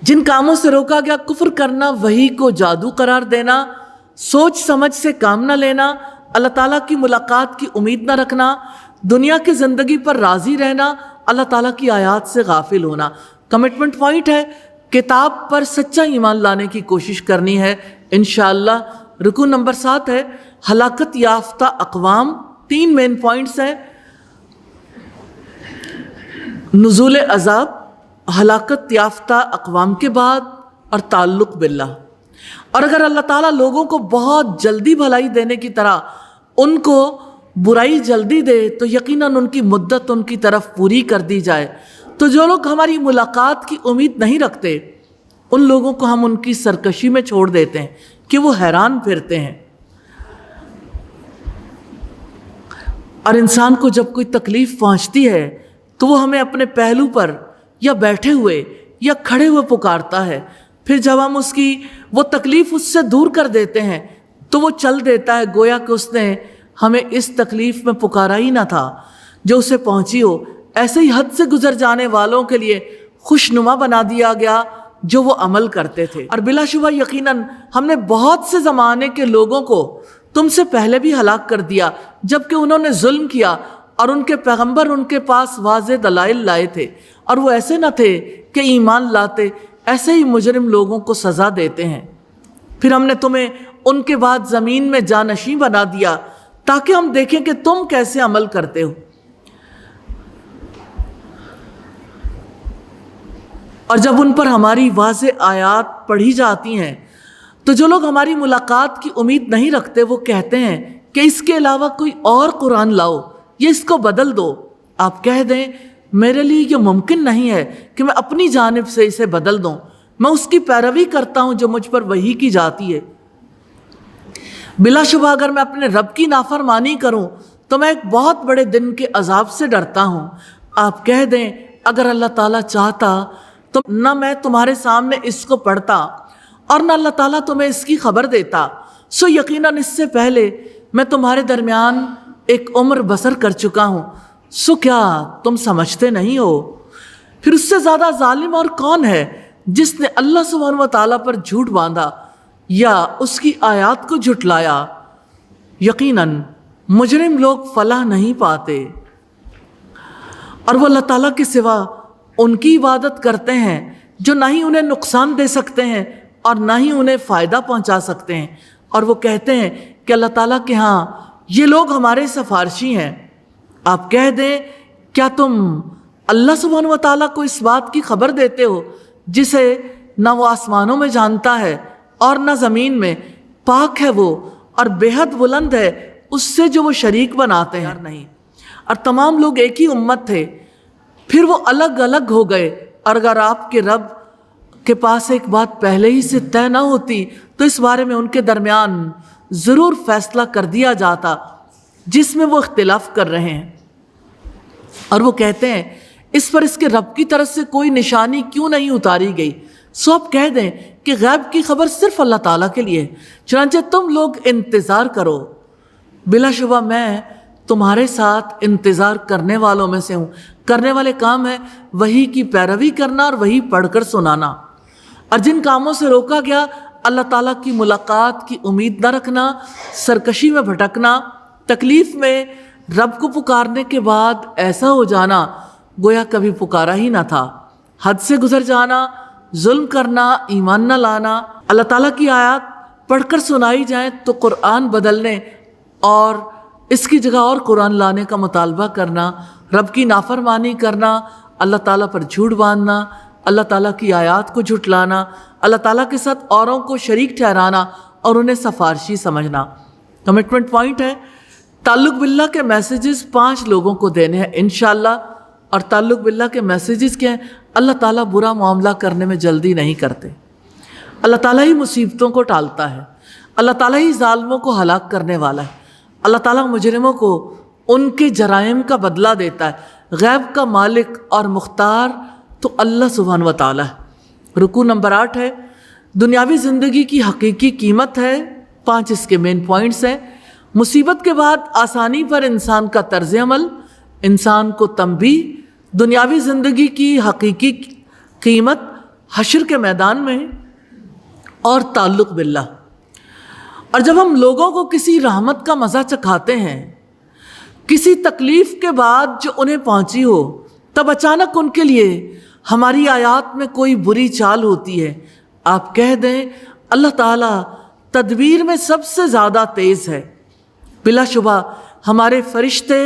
جن کاموں سے روکا گیا کفر کرنا، وحی کو جادو قرار دینا، سوچ سمجھ سے کام نہ لینا، اللہ تعالیٰ کی ملاقات کی امید نہ رکھنا، دنیا کی زندگی پر راضی رہنا، اللہ تعالیٰ کی آیات سے غافل ہونا۔ کمٹمنٹ پوائنٹ ہے کتاب پر سچا ایمان لانے کی کوشش کرنی ہے انشاءاللہ۔ رکن نمبر 7 ہے ہلاکت یافتہ اقوام، 3 مین پوائنٹس ہیں: نزول عذاب، ہلاکت یافتہ اقوام کے بعد، اور تعلق باللہ۔ اور اگر اللہ تعالیٰ لوگوں کو بہت جلدی بھلائی دینے کی طرح ان کو برائی جلدی دے تو یقیناً ان کی مدت ان کی طرف پوری کر دی جائے۔ تو جو لوگ ہماری ملاقات کی امید نہیں رکھتے ان لوگوں کو ہم ان کی سرکشی میں چھوڑ دیتے ہیں کہ وہ حیران پھرتے ہیں۔ اور انسان کو جب کوئی تکلیف پہنچتی ہے تو وہ ہمیں اپنے پہلو پر یا بیٹھے ہوئے یا کھڑے ہوئے پکارتا ہے، پھر جب ہم اس کی وہ تکلیف اس سے دور کر دیتے ہیں تو وہ چل دیتا ہے گویا کہ اس نے ہمیں اس تکلیف میں پکارا ہی نہ تھا جو اسے پہنچی ہو۔ ایسے ہی حد سے گزر جانے والوں کے لیے خوشنما بنا دیا گیا جو وہ عمل کرتے تھے۔ اور بلا شبہ یقیناً ہم نے بہت سے زمانے کے لوگوں کو تم سے پہلے بھی ہلاک کر دیا جبکہ انہوں نے ظلم کیا، اور ان کے پیغمبر ان کے پاس واضح دلائل لائے تھے اور وہ ایسے نہ تھے کہ ایمان لاتے۔ ایسے ہی مجرم لوگوں کو سزا دیتے ہیں۔ پھر ہم نے تمہیں ان کے بعد زمین میں جانشین بنا دیا تاکہ ہم دیکھیں کہ تم کیسے عمل کرتے ہو۔ اور جب ان پر ہماری واضح آیات پڑھی جاتی ہیں تو جو لوگ ہماری ملاقات کی امید نہیں رکھتے وہ کہتے ہیں کہ اس کے علاوہ کوئی اور قرآن لاؤ یا اس کو بدل دو۔ آپ کہہ دیں میرے لیے یہ ممکن نہیں ہے کہ میں اپنی جانب سے اسے بدل دوں، میں اس کی پیروی کرتا ہوں جو مجھ پر وحی کی جاتی ہے۔ بلا شبہ اگر میں اپنے رب کی نافرمانی کروں تو میں ایک بہت بڑے دن کے عذاب سے ڈرتا ہوں۔ آپ کہہ دیں اگر اللہ تعالیٰ چاہتا تو نہ میں تمہارے سامنے اس کو پڑھتا اور نہ اللہ تعالیٰ تمہیں اس کی خبر دیتا، سو یقیناً اس سے پہلے میں تمہارے درمیان ایک عمر بسر کر چکا ہوں، سو کیا تم سمجھتے نہیں ہو؟ پھر اس سے زیادہ ظالم اور کون ہے جس نے اللہ سبحانہ و تعالیٰ پر جھوٹ باندھا یا اس کی آیات کو جھٹلایا؟ یقیناً مجرم لوگ فلاح نہیں پاتے، اور وہ اللہ تعالیٰ کے سوا ان کی عبادت کرتے ہیں جو نہ ہی انہیں نقصان دے سکتے ہیں اور نہ ہی انہیں فائدہ پہنچا سکتے ہیں، اور وہ کہتے ہیں کہ اللہ تعالیٰ کے ہاں یہ لوگ ہمارے سفارشی ہیں۔ آپ کہہ دیں کیا تم اللہ سبحانہ و تعالیٰ کو اس بات کی خبر دیتے ہو جسے نہ وہ آسمانوں میں جانتا ہے اور نہ زمین میں؟ پاک ہے وہ اور بے حد بلند ہے اس سے جو وہ شریک بناتے ہیں۔ نہیں، اور تمام لوگ ایک ہی امت تھے، پھر وہ الگ الگ ہو گئے، اور اگر آپ کے رب کے پاس ایک بات پہلے ہی سے طے نہ ہوتی تو اس بارے میں ان کے درمیان ضرور فیصلہ کر دیا جاتا جس میں وہ اختلاف کر رہے ہیں۔ اور وہ کہتے ہیں اس پر اس کے رب کی طرف سے کوئی نشانی کیوں نہیں اتاری گئی؟ سو آپ کہہ دیں کہ غیب کی خبر صرف اللہ تعالیٰ کے لیے، چنانچہ تم لوگ انتظار کرو، بلا شبہ میں تمہارے ساتھ انتظار کرنے والوں میں سے ہوں۔ کرنے والے کام ہے وحی کی پیروی کرنا اور وحی پڑھ کر سنانا، اور جن کاموں سے روکا گیا اللہ تعالیٰ کی ملاقات کی امید نہ رکھنا، سرکشی میں بھٹکنا، تکلیف میں رب کو پکارنے کے بعد ایسا ہو جانا گویا کبھی پکارا ہی نہ تھا، حد سے گزر جانا، ظلم کرنا، ایمان نہ لانا، اللہ تعالیٰ کی آیات پڑھ کر سنائی جائیں تو قرآن بدلنے اور اس کی جگہ اور قرآن لانے کا مطالبہ کرنا، رب کی نافرمانی کرنا، اللہ تعالیٰ پر جھوٹ باندھنا، اللہ تعالیٰ کی آیات کو جھٹلانا، اللہ تعالیٰ کے ساتھ اوروں کو شریک ٹھہرانا اور انہیں سفارشی سمجھنا۔ کمٹمنٹ پوائنٹ ہے تعلق باللہ کے میسیجز 5 لوگوں کو دینے ہیں انشاءاللہ، اور تعلق باللہ کے میسیجز کیا ہیں؟ اللہ تعالیٰ برا معاملہ کرنے میں جلدی نہیں کرتے، اللہ تعالیٰ ہی مصیبتوں کو ٹالتا ہے، اللہ تعالیٰ ہی ظالموں کو ہلاک کرنے والا ہے، اللہ تعالیٰ مجرموں کو ان کے جرائم کا بدلہ دیتا ہے۔ غیب کا مالک اور مختار تو اللہ سبحانہ و تعالیٰ ہے۔ رکوع نمبر 8 ہے دنیاوی زندگی کی حقیقی قیمت ہے۔ 5 اس کے مین پوائنٹس ہیں۔ مصیبت کے بعد آسانی پر انسان کا طرز عمل، انسان کو تنبیہ، دنیاوی زندگی کی حقیقی قیمت حشر کے میدان میں، اور تعلق باللہ۔ اور جب ہم لوگوں کو کسی رحمت کا مزہ چکھاتے ہیں، کسی تکلیف کے بعد جو انہیں پہنچی ہو، تب اچانک ان کے لیے ہماری آیات میں کوئی بری چال ہوتی ہے، آپ کہہ دیں اللہ تعالیٰ تدبیر میں سب سے زیادہ تیز ہے، بلا شبہ ہمارے فرشتے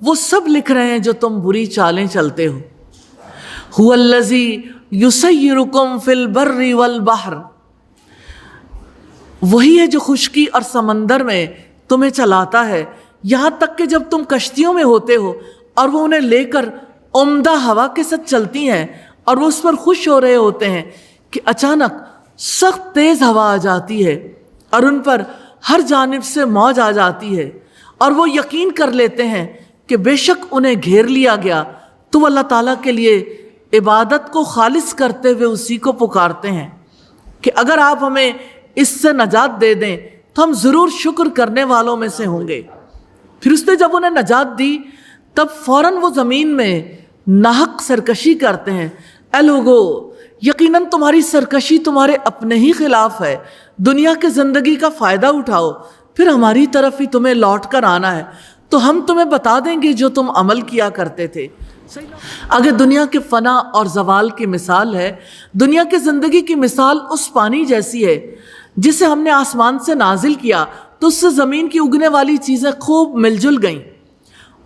وہ سب لکھ رہے ہیں جو تم بری چالیں چلتے ہو۔ هو الذی یسیرکم فی البر والبحر، وہی ہے جو خشکی اور سمندر میں تمہیں چلاتا ہے، یہاں تک کہ جب تم کشتیوں میں ہوتے ہو اور وہ انہیں لے کر عمدہ ہوا کے ساتھ چلتی ہیں اور وہ اس پر خوش ہو رہے ہوتے ہیں کہ اچانک سخت تیز ہوا آ جاتی ہے اور ان پر ہر جانب سے موج آ جاتی ہے، اور وہ یقین کر لیتے ہیں کہ بے شک انہیں گھیر لیا گیا، تو وہ اللہ تعالیٰ کے لیے عبادت کو خالص کرتے ہوئے اسی کو پکارتے ہیں کہ اگر آپ ہمیں اس سے نجات دے دیں تو ہم ضرور شکر کرنے والوں میں سے ہوں گے۔ پھر اس نے جب انہیں نجات دی تب فوراً وہ زمین میں ناحق سرکشی کرتے ہیں۔ اے لوگو، یقیناً تمہاری سرکشی تمہارے اپنے ہی خلاف ہے، دنیا کے زندگی کا فائدہ اٹھاؤ، پھر ہماری طرف ہی تمہیں لوٹ کر آنا ہے، تو ہم تمہیں بتا دیں گے جو تم عمل کیا کرتے تھے۔ اگر دنیا کے فنا اور زوال کی مثال ہے، دنیا کی زندگی کی مثال اس پانی جیسی ہے جسے ہم نے آسمان سے نازل کیا تو اس سے زمین کی اگنے والی چیزیں خوب مل جل گئیں،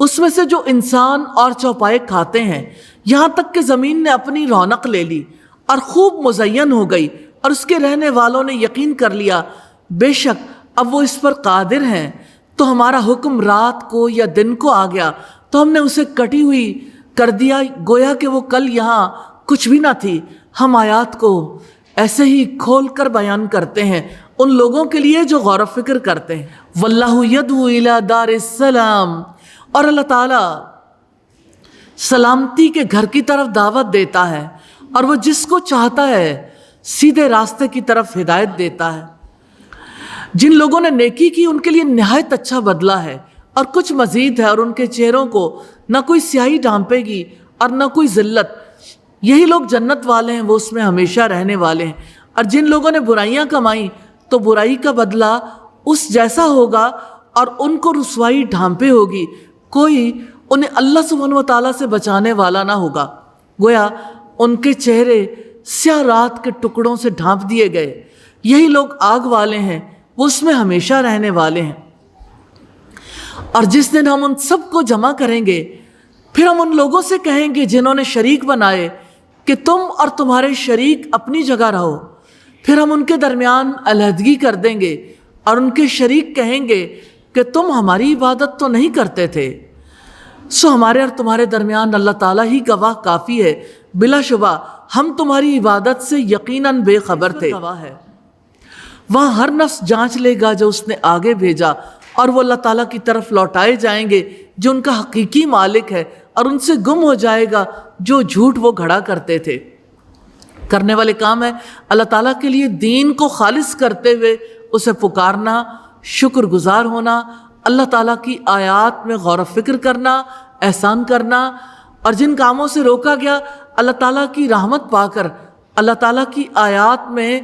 اس میں سے جو انسان اور چوپائے کھاتے ہیں، یہاں تک کہ زمین نے اپنی رونق لے لی اور خوب مزین ہو گئی، اور اس کے رہنے والوں نے یقین کر لیا بے شک اب وہ اس پر قادر ہیں۔ تو ہمارا حکم رات کو یا دن کو آ گیا تو ہم نے اسے کٹی ہوئی کر دیا، گویا کہ وہ کل یہاں کچھ بھی نہ تھی۔ ہم آیات کو ایسے ہی کھول کر بیان کرتے ہیں ان لوگوں کے لیے جو غور و فکر کرتے ہیں۔ واللہ یدعو الی دار السلام، اور اللہ تعالیٰ سلامتی کے گھر کی طرف دعوت دیتا ہے، اور وہ جس کو چاہتا ہے سیدھے راستے کی طرف ہدایت دیتا ہے۔ جن لوگوں نے نیکی کی ان کے لیے نہایت اچھا بدلہ ہے، اور کچھ مزید ہے، اور ان کے چہروں کو نہ کوئی سیاہی ڈھانپے گی اور نہ کوئی ذلت۔ یہی لوگ جنت والے ہیں، وہ اس میں ہمیشہ رہنے والے ہیں۔ اور جن لوگوں نے برائیاں کمائیں تو برائی کا بدلہ اس جیسا ہوگا، اور ان کو رسوائی ڈھانپے ہوگی، کوئی انہیں اللہ سبحانہ و تعالیٰ سے بچانے والا نہ ہوگا۔ گویا ان کے چہرے سیاہ رات کے ٹکڑوں سے ڈھانپ دیے گئے۔ یہی لوگ آگ والے ہیں، وہ اس میں ہمیشہ رہنے والے ہیں۔ اور جس دن ہم ان سب کو جمع کریں گے، پھر ہم ان لوگوں سے کہیں گے جنہوں نے شریک بنائے کہ تم اور تمہارے شریک اپنی جگہ رہو۔ پھر ہم ان کے درمیان علیحدگی کر دیں گے، اور ان کے شریک کہیں گے کہ تم ہماری عبادت تو نہیں کرتے تھے، سو ہمارے اور تمہارے درمیان اللہ تعالیٰ ہی گواہ کافی ہے، بلا شبہ ہم تمہاری عبادت سے یقیناً بے خبر تھے۔ وہاں ہر نفس جانچ لے گا جو اس نے آگے بھیجا، اور وہ اللہ تعالیٰ کی طرف لوٹائے جائیں گے جو ان کا حقیقی مالک ہے، اور ان سے گم ہو جائے گا جو جھوٹ وہ گھڑا کرتے تھے۔ کرنے والے کام ہے اللہ تعالیٰ کے لیے دین کو خالص کرتے ہوئے اسے پکارنا، شکر گزار ہونا، اللہ تعالیٰ کی آیات میں غور و فکر کرنا، احسان کرنا، اور جن کاموں سے روکا گیا اللہ تعالیٰ کی رحمت پا کر اللہ تعالیٰ کی آیات میں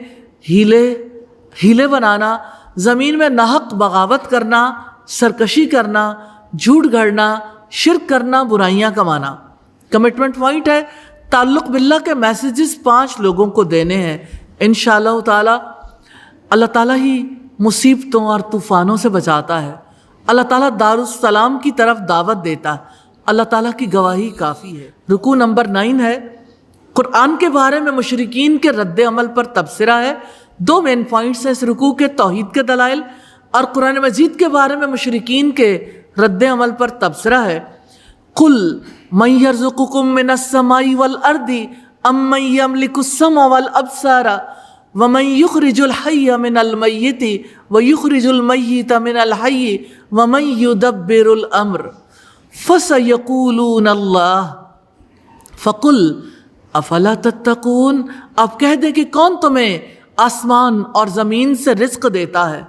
ہیلے بنانا، زمین میں ناحق بغاوت کرنا، سرکشی کرنا، جھوٹ گھڑنا، شرک کرنا، برائیاں کمانا۔ کمٹمنٹ پوائنٹ ہے تعلق باللہ کے میسیجز 5 لوگوں کو دینے ہیں انشاءاللہ تعالی۔ اللہ تعالیٰ ہی مصیبتوں اور طوفانوں سے بچاتا ہے، اللہ تعالیٰ دارالسلام کی طرف دعوت دیتا ہے، اللہ تعالیٰ کی گواہی کافی ہے۔ رکوع نمبر 9 ہے قرآن کے بارے میں مشرکین کے رد عمل پر تبصرہ ہے۔ 2 مین پوائنٹس ہیں اس رکوع کے، توحید کے دلائل اور قرآن مجید کے بارے میں مشرکین کے رد عمل پر تبصرہ ہے۔ قل من یرزقکم من السماء والارض ام من یملک السمع والابصار ومن یخرج الحی من المیت ویخرج المیت من الحی ومن یدبر الامر فسیقولون اللہ فقل افلا تتقون۔ اب کہہ دے کہ کون تمہیں آسمان اور زمین سے رزق دیتا ہے،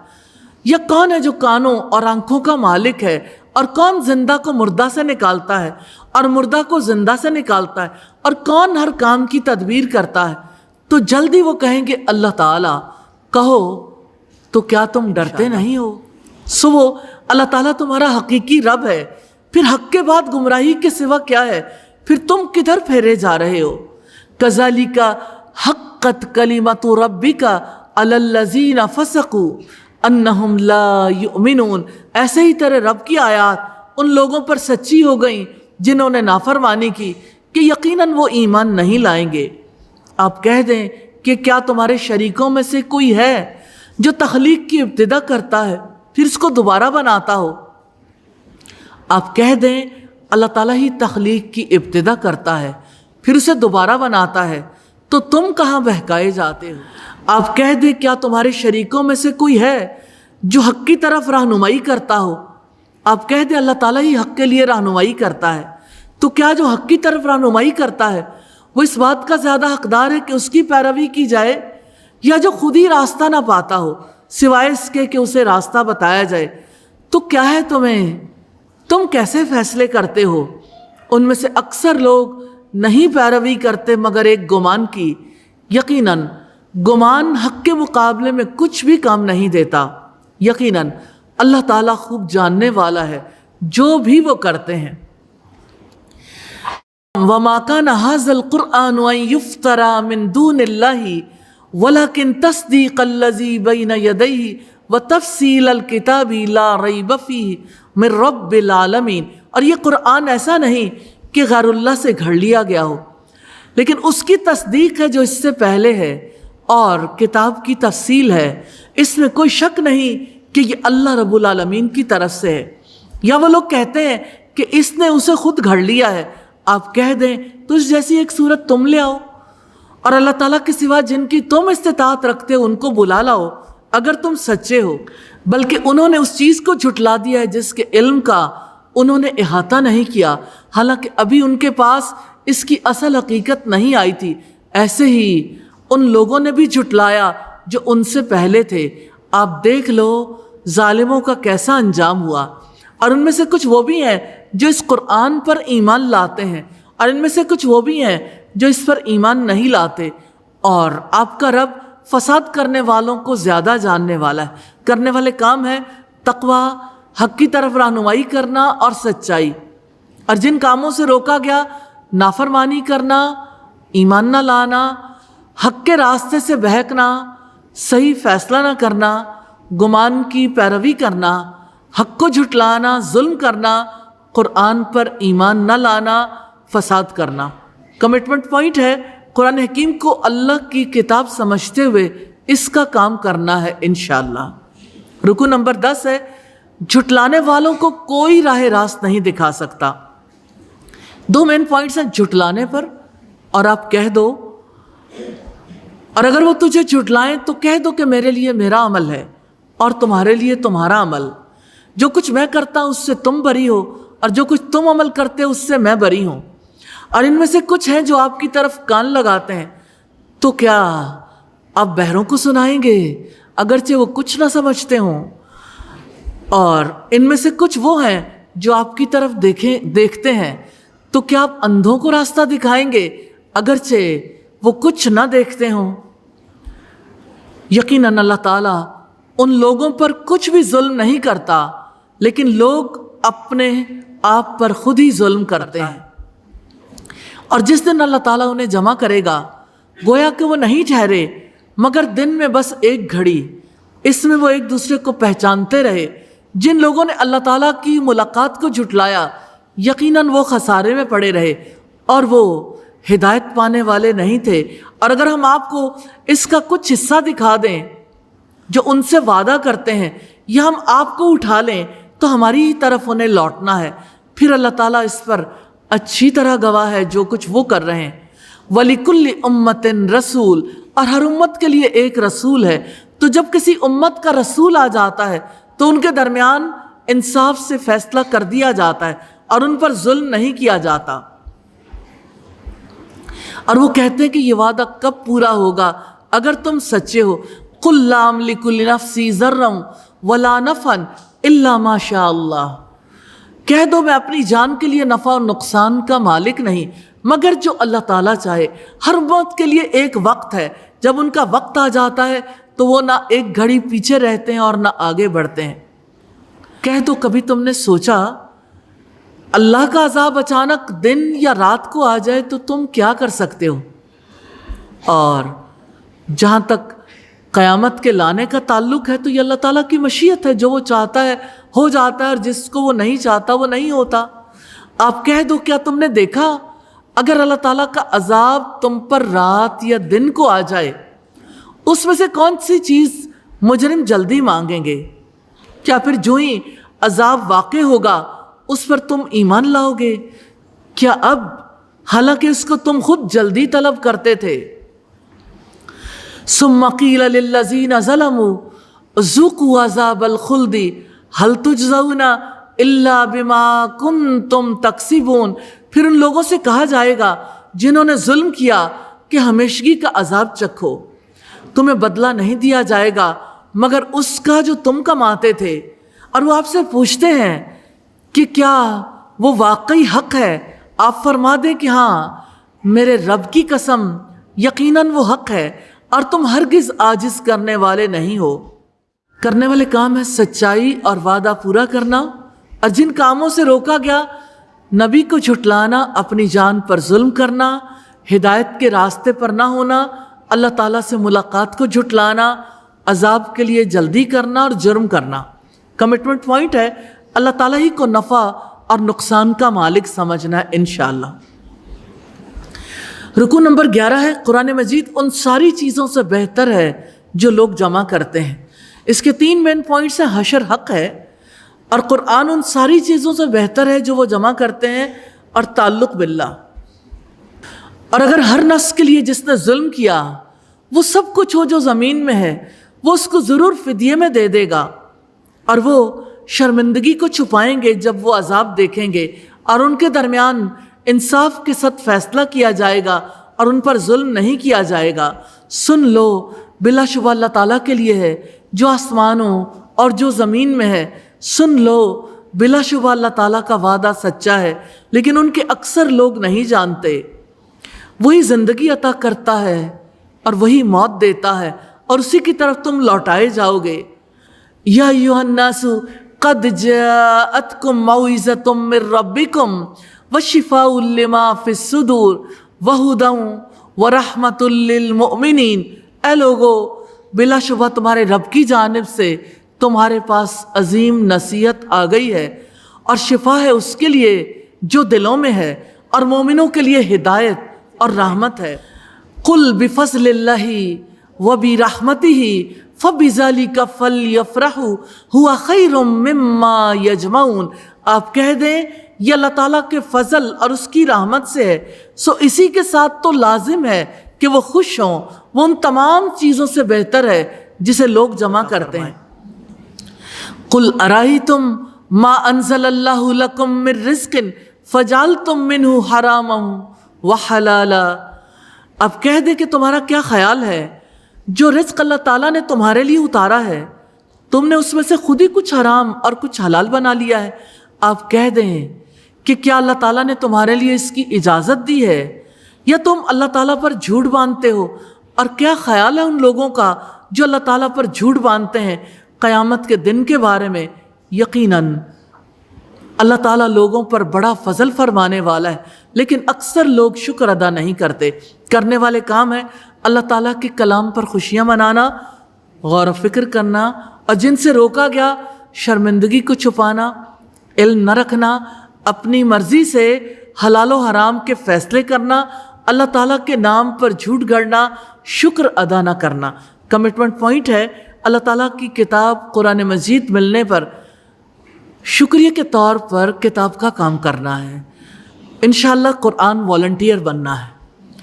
یا کون ہے جو کانوں اور آنکھوں کا مالک ہے، اور کون زندہ کو مردہ سے نکالتا ہے اور مردہ کو زندہ سے نکالتا ہے، اور کون ہر کام کی تدبیر کرتا ہے؟ تو جلدی وہ کہیں گے اللہ تعالیٰ۔ کہو تو کیا تم ڈرتے نہیں ہو؟ سو وہ اللہ تعالیٰ تمہارا حقیقی رب ہے، پھر حق کے بعد گمراہی کے سوا کیا ہے؟ پھر تم کدھر پھیرے جا رہے ہو؟ کذالک حقت کلمۃ ربک علی الذین فسقوا انہم لا یؤمنون۔ ایسے ہی تیرے رب کی آیات ان لوگوں پر سچی ہو گئیں جنہوں نے نافرمانی کی کہ یقیناً وہ ایمان نہیں لائیں گے۔ آپ کہہ دیں کہ کیا تمہارے شریکوں میں سے کوئی ہے جو تخلیق کی ابتدا کرتا ہے پھر اس کو دوبارہ بناتا ہو؟ آپ کہہ دیں اللہ تعالیٰ ہی تخلیق کی ابتدا کرتا ہے پھر اسے دوبارہ بناتا ہے، تو تم کہاں بہکائے جاتے ہو؟ آپ کہہ دیں کیا تمہارے شریکوں میں سے کوئی ہے جو حق کی طرف رہنمائی کرتا ہو؟ آپ کہہ دیں اللہ تعالیٰ ہی حق کے لیے رہنمائی کرتا ہے، تو کیا جو حق کی طرف رہنمائی کرتا ہے وہ اس بات کا زیادہ حقدار ہے کہ اس کی پیروی کی جائے، یا جو خود ہی راستہ نہ پاتا ہو سوائے اس کے کہ اسے راستہ بتایا جائے؟ تو کیا ہے تم کیسے فیصلے کرتے ہو؟ ان میں سے اکثر لوگ نہیں پیروی کرتے مگر ایک گمان کی، یقیناً گمان حق کے مقابلے میں کچھ بھی کام نہیں دیتا۔ یقیناً اللہ تعالیٰ خوب جاننے والا ہے جو بھی وہ کرتے ہیں۔ وَمَا كَانَ هَذَا الْقُرْآنُ أَن يُفْتَرَى مِن دُونِ اللَّهِ وَلَكِن تَصْدِيقَ الَّذِي بَيْنَ يَدَيْهِ وَتَفْصِيلَ الْكِتَابِ لَا رَيْبَ فِيهِ مِن رَبِّ الْعَالَمِينَ۔ اور یہ قرآن ایسا نہیں کہ غیر اللہ سے گھڑ لیا گیا ہو، لیکن اس کی تصدیق ہے جو اس سے پہلے ہے، اور کتاب کی تفصیل ہے، اس میں کوئی شک نہیں کہ یہ اللہ رب العالمین کی طرف سے ہے۔ یا وہ لوگ کہتے ہیں کہ اس نے اسے خود گھڑ لیا ہے، آپ کہہ دیں تو اس جیسی ایک صورت تم لے آؤ اور اللہ تعالیٰ کے سوا جن کی تم استطاعت رکھتے ہو ان کو بلا لاؤ اگر تم سچے ہو، بلکہ انہوں نے اس چیز کو جھٹلا دیا ہے جس کے علم کا انہوں نے احاطہ نہیں کیا، حالانکہ ابھی ان کے پاس اس کی اصل حقیقت نہیں آئی تھی۔ ایسے ہی ان لوگوں نے بھی جھٹلایا جو ان سے پہلے تھے۔ آپ دیکھ لو ظالموں کا کیسا انجام ہوا۔ اور ان میں سے کچھ وہ بھی ہیں جو اس قرآن پر ایمان لاتے ہیں، اور ان میں سے کچھ وہ بھی ہیں جو اس پر ایمان نہیں لاتے، اور آپ کا رب فساد کرنے والوں کو زیادہ جاننے والا ہے۔ کرنے والے کام ہیں تقوی، حق کی طرف رہنمائی کرنا اور سچائی، اور جن کاموں سے روکا گیا نافرمانی کرنا، ایمان نہ لانا، حق کے راستے سے بہکنا، صحیح فیصلہ نہ کرنا، گمان کی پیروی کرنا، حق کو جھٹلانا، ظلم کرنا، قرآن پر ایمان نہ لانا، فساد کرنا۔ کمٹمنٹ پوائنٹ ہے قرآن حکیم کو اللہ کی کتاب سمجھتے ہوئے اس کا کام کرنا ہے انشاءاللہ۔ رکو نمبر 10 ہے جھٹلانے والوں کو کوئی راہ راست نہیں دکھا سکتا۔ دو مین پوائنٹس ہیں جھٹلانے پر، اور آپ کہہ دو، اور اگر وہ تجھے جھٹلائیں تو کہہ دو کہ میرے لیے میرا عمل ہے اور تمہارے لیے تمہارا عمل، جو کچھ میں کرتا ہوں اس سے تم بری ہو، اور جو کچھ تم عمل کرتے ہو اس سے میں بری ہوں۔ اور ان میں سے کچھ ہیں جو آپ کی طرف کان لگاتے ہیں، تو کیا آپ بہروں کو سنائیں گے اگرچہ وہ کچھ نہ سمجھتے ہوں؟ اور ان میں سے کچھ وہ ہیں جو آپ کی طرف دیکھتے ہیں، تو کیا آپ اندھوں کو راستہ دکھائیں گے اگرچہ وہ کچھ نہ دیکھتے ہوں؟ یقیناً اللہ تعالیٰ ان لوگوں پر کچھ بھی ظلم نہیں کرتا، لیکن لوگ اپنے آپ پر خود ہی ظلم کرتے ہیں۔ اور جس دن اللہ تعالیٰ انہیں جمع کرے گا، گویا کہ وہ نہیں ٹھہرے مگر دن میں بس ایک گھڑی، اس میں وہ ایک دوسرے کو پہچانتے رہے۔ جن لوگوں نے اللہ تعالیٰ کی ملاقات کو جھٹلایا یقیناً وہ خسارے میں پڑے رہے اور وہ ہدایت پانے والے نہیں تھے۔ اور اگر ہم آپ کو اس کا کچھ حصہ دکھا دیں جو ان سے وعدہ کرتے ہیں، یا ہم آپ کو اٹھا لیں تو ہماری ہی طرف انہیں لوٹنا ہے، پھر اللہ تعالیٰ اس پر اچھی طرح گواہ ہے جو کچھ وہ کر رہے ہیں۔ وَلِكُلِّ أُمَّةٍ رسول، اور ہر امت کے لیے ایک رسول ہے۔ تو جب کسی امت کا رسول آ جاتا ہے تو ان کے درمیان انصاف سے فیصلہ کر دیا جاتا ہے اور ان پر ظلم نہیں کیا جاتا۔ اور وہ کہتے ہیں کہ یہ وعدہ کب پورا ہوگا اگر تم سچے ہو۔ قُلْ لَا أَمْلِكُ لِنَفْسِي ضَرًّا وَلَا نَفْعًا إِلَّا مَا شَاءَ اللَّهُ، کہہ دو میں اپنی جان کے لیے نفع اور نقصان کا مالک نہیں مگر جو اللہ تعالیٰ چاہے۔ ہر امت کے لیے ایک وقت ہے، جب ان کا وقت آ جاتا ہے تو وہ نہ ایک گھڑی پیچھے رہتے ہیں اور نہ آگے بڑھتے ہیں۔ کہہ دو کبھی تم نے سوچا اللہ کا عذاب اچانک دن یا رات کو آ جائے تو تم کیا کر سکتے ہو؟ اور جہاں تک قیامت کے لانے کا تعلق ہے تو یہ اللہ تعالیٰ کی مشیت ہے، جو وہ چاہتا ہے ہو جاتا ہے اور جس کو وہ نہیں چاہتا وہ نہیں ہوتا۔ آپ کہہ دو کیا تم نے دیکھا اگر اللہ تعالیٰ کا عذاب تم پر رات یا دن کو آ جائے، اس میں سے کون سی چیز مجرم جلدی مانگیں گے؟ کیا پھر جو ہی عذاب واقع ہوگا اس پر تم ایمان لاؤ گے؟ کیا اب حالانکہ اس کو تم خود جلدی طلب کرتے تھے۔ ثم قیل للذین ظلموا ذوقوا عذاب الخلد هل تجزون الا بما کنتم تکسبون، پھر ان لوگوں سے کہا جائے گا جنہوں نے ظلم کیا کہ ہمیشگی کا عذاب چکھو، تمہیں بدلہ نہیں دیا جائے گا مگر اس کا جو تم کماتے تھے۔ اور وہ آپ سے پوچھتے ہیں کہ کیا وہ واقعی حق ہے؟ آپ فرما دیں کہ ہاں میرے رب کی قسم یقیناً وہ حق ہے اور تم ہرگز عاجز کرنے والے نہیں ہو۔ کرنے والے کام ہے سچائی اور وعدہ پورا کرنا، اور جن کاموں سے روکا گیا نبی کو جھٹلانا، اپنی جان پر ظلم کرنا، ہدایت کے راستے پر نہ ہونا، اللہ تعالیٰ سے ملاقات کو جھٹلانا، عذاب کے لیے جلدی کرنا اور جرم کرنا۔ کمٹمنٹ پوائنٹ ہے اللہ تعالیٰ ہی کو نفع اور نقصان کا مالک سمجھنا ہے انشاءاللہ۔ رکو نمبر 11 ہے قرآن مجید ان ساری چیزوں سے بہتر ہے جو لوگ جمع کرتے ہیں۔ اس کے 3 مین پوائنٹس ہیں، حشر حق ہے، اور قرآن ان ساری چیزوں سے بہتر ہے جو وہ جمع کرتے ہیں، اور تعلق باللہ۔ اور اگر ہر نفس کے لیے جس نے ظلم کیا وہ سب کچھ ہو جو زمین میں ہے، وہ اس کو ضرور فدیے میں دے دے گا، اور وہ شرمندگی کو چھپائیں گے جب وہ عذاب دیکھیں گے، اور ان کے درمیان انصاف کے ساتھ فیصلہ کیا جائے گا اور ان پر ظلم نہیں کیا جائے گا۔ سن لو، بلا شبہ اللہ تعالیٰ کے لیے ہے جو آسمانوں اور جو زمین میں ہے، سن لو، بلا شبہ اللہ تعالیٰ کا وعدہ سچا ہے، لیکن ان کے اکثر لوگ نہیں جانتے۔ وہی زندگی عطا کرتا ہے اور وہی موت دیتا ہے، اور اسی کی طرف تم لوٹائے جاؤ گے۔ یا ایھا الناس قد جاءتکم موعظۃ من ربکم وشفاء لما فی الصدور وہدی ورحمۃ للمؤمنین۔ اے لوگو، بلا شبہ تمہارے رب کی جانب سے تمہارے پاس عظیم نصیحت آ گئی ہے، اور شفا ہے اس کے لیے جو دلوں میں ہے، اور مومنوں کے لیے ہدایت اور رحمت ہے۔ قل بفضل اللہ وبرحمتہ فبذلک فلیفرحوا ھو خیر مما یجمعون۔ آپ کہہ دیں یہ اللہ تعالیٰ کے فضل اور اس کی رحمت سے ہے، سو اسی کے ساتھ تو لازم ہے کہ وہ خوش ہوں، وہ ان تمام چیزوں سے بہتر ہے جسے لوگ جمع کرتے ہیں۔ قل ارائیتم ما انزل اللہ لکم من رزق فجعلتم منہ حراما وحلالا۔ اب کہہ دے کہ تمہارا کیا خیال ہے جو رزق اللہ تعالیٰ نے تمہارے لیے اتارا ہے، تم نے اس میں سے خود ہی کچھ حرام اور کچھ حلال بنا لیا ہے۔ آپ کہہ دیں کہ کیا اللہ تعالیٰ نے تمہارے لیے اس کی اجازت دی ہے، یا تم اللہ تعالیٰ پر جھوٹ باندھتے ہو؟ اور کیا خیال ہے ان لوگوں کا جو اللہ تعالیٰ پر جھوٹ باندھتے ہیں قیامت کے دن کے بارے میں؟ یقیناً اللہ تعالیٰ لوگوں پر بڑا فضل فرمانے والا ہے، لیکن اکثر لوگ شکر ادا نہیں کرتے۔ کرنے والے کام ہے اللہ تعالیٰ کے کلام پر خوشیاں منانا، غور و فکر کرنا، اور جن سے روکا گیا شرمندگی کو چھپانا، علم نہ رکھنا، اپنی مرضی سے حلال و حرام کے فیصلے کرنا، اللہ تعالیٰ کے نام پر جھوٹ گڑنا، شکر ادا نہ کرنا۔ کمٹمنٹ پوائنٹ ہے اللہ تعالیٰ کی کتاب قرآن مجید ملنے پر شکریہ کے طور پر کتاب کا کام کرنا ہے۔ انشاءاللہ قرآن والنٹیئر بننا ہے۔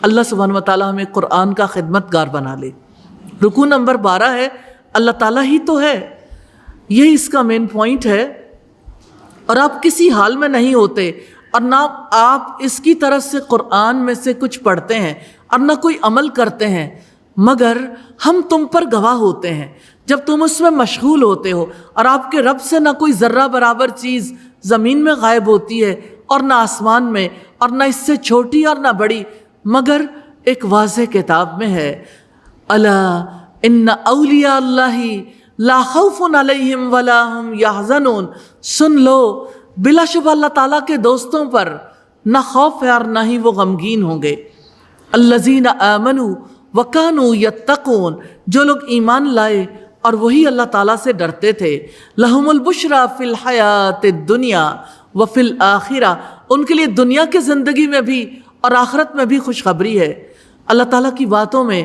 اللہ سبحانہ وتعالیٰ ہمیں قرآن کا خدمت گار بنا لے۔ رکوع نمبر 12 ہے اللہ تعالیٰ ہی تو ہے، یہی اس کا مین پوائنٹ ہے، اور آپ کسی حال میں نہیں ہوتے، اور نہ آپ اس کی طرف سے قرآن میں سے کچھ پڑھتے ہیں اور نہ کوئی عمل کرتے ہیں، مگر ہم تم پر گواہ ہوتے ہیں جب تم اس میں مشغول ہوتے ہو، اور آپ کے رب سے نہ کوئی ذرہ برابر چیز زمین میں غائب ہوتی ہے اور نہ آسمان میں، اور نہ اس سے چھوٹی اور نہ بڑی، مگر ایک واضح کتاب میں ہے۔ الا ان اولیاء اللہ لا خوف علیہم ولا ہم یحزنون۔ سن لو، بلا شبہ اللہ تعالیٰ کے دوستوں پر نہ خوف ہے اور نہ ہی وہ غمگین ہوں گے۔ الذین آمنوا وکانوا یتقون، جو لوگ ایمان لائے اور وہی اللہ تعالیٰ سے ڈرتے تھے۔ لہم البشری فی الحیات الدنیا وفی الآخرہ، ان کے لیے دنیا کی زندگی میں بھی اور آخرت میں بھی خوشخبری ہے۔ اللہ تعالیٰ کی باتوں میں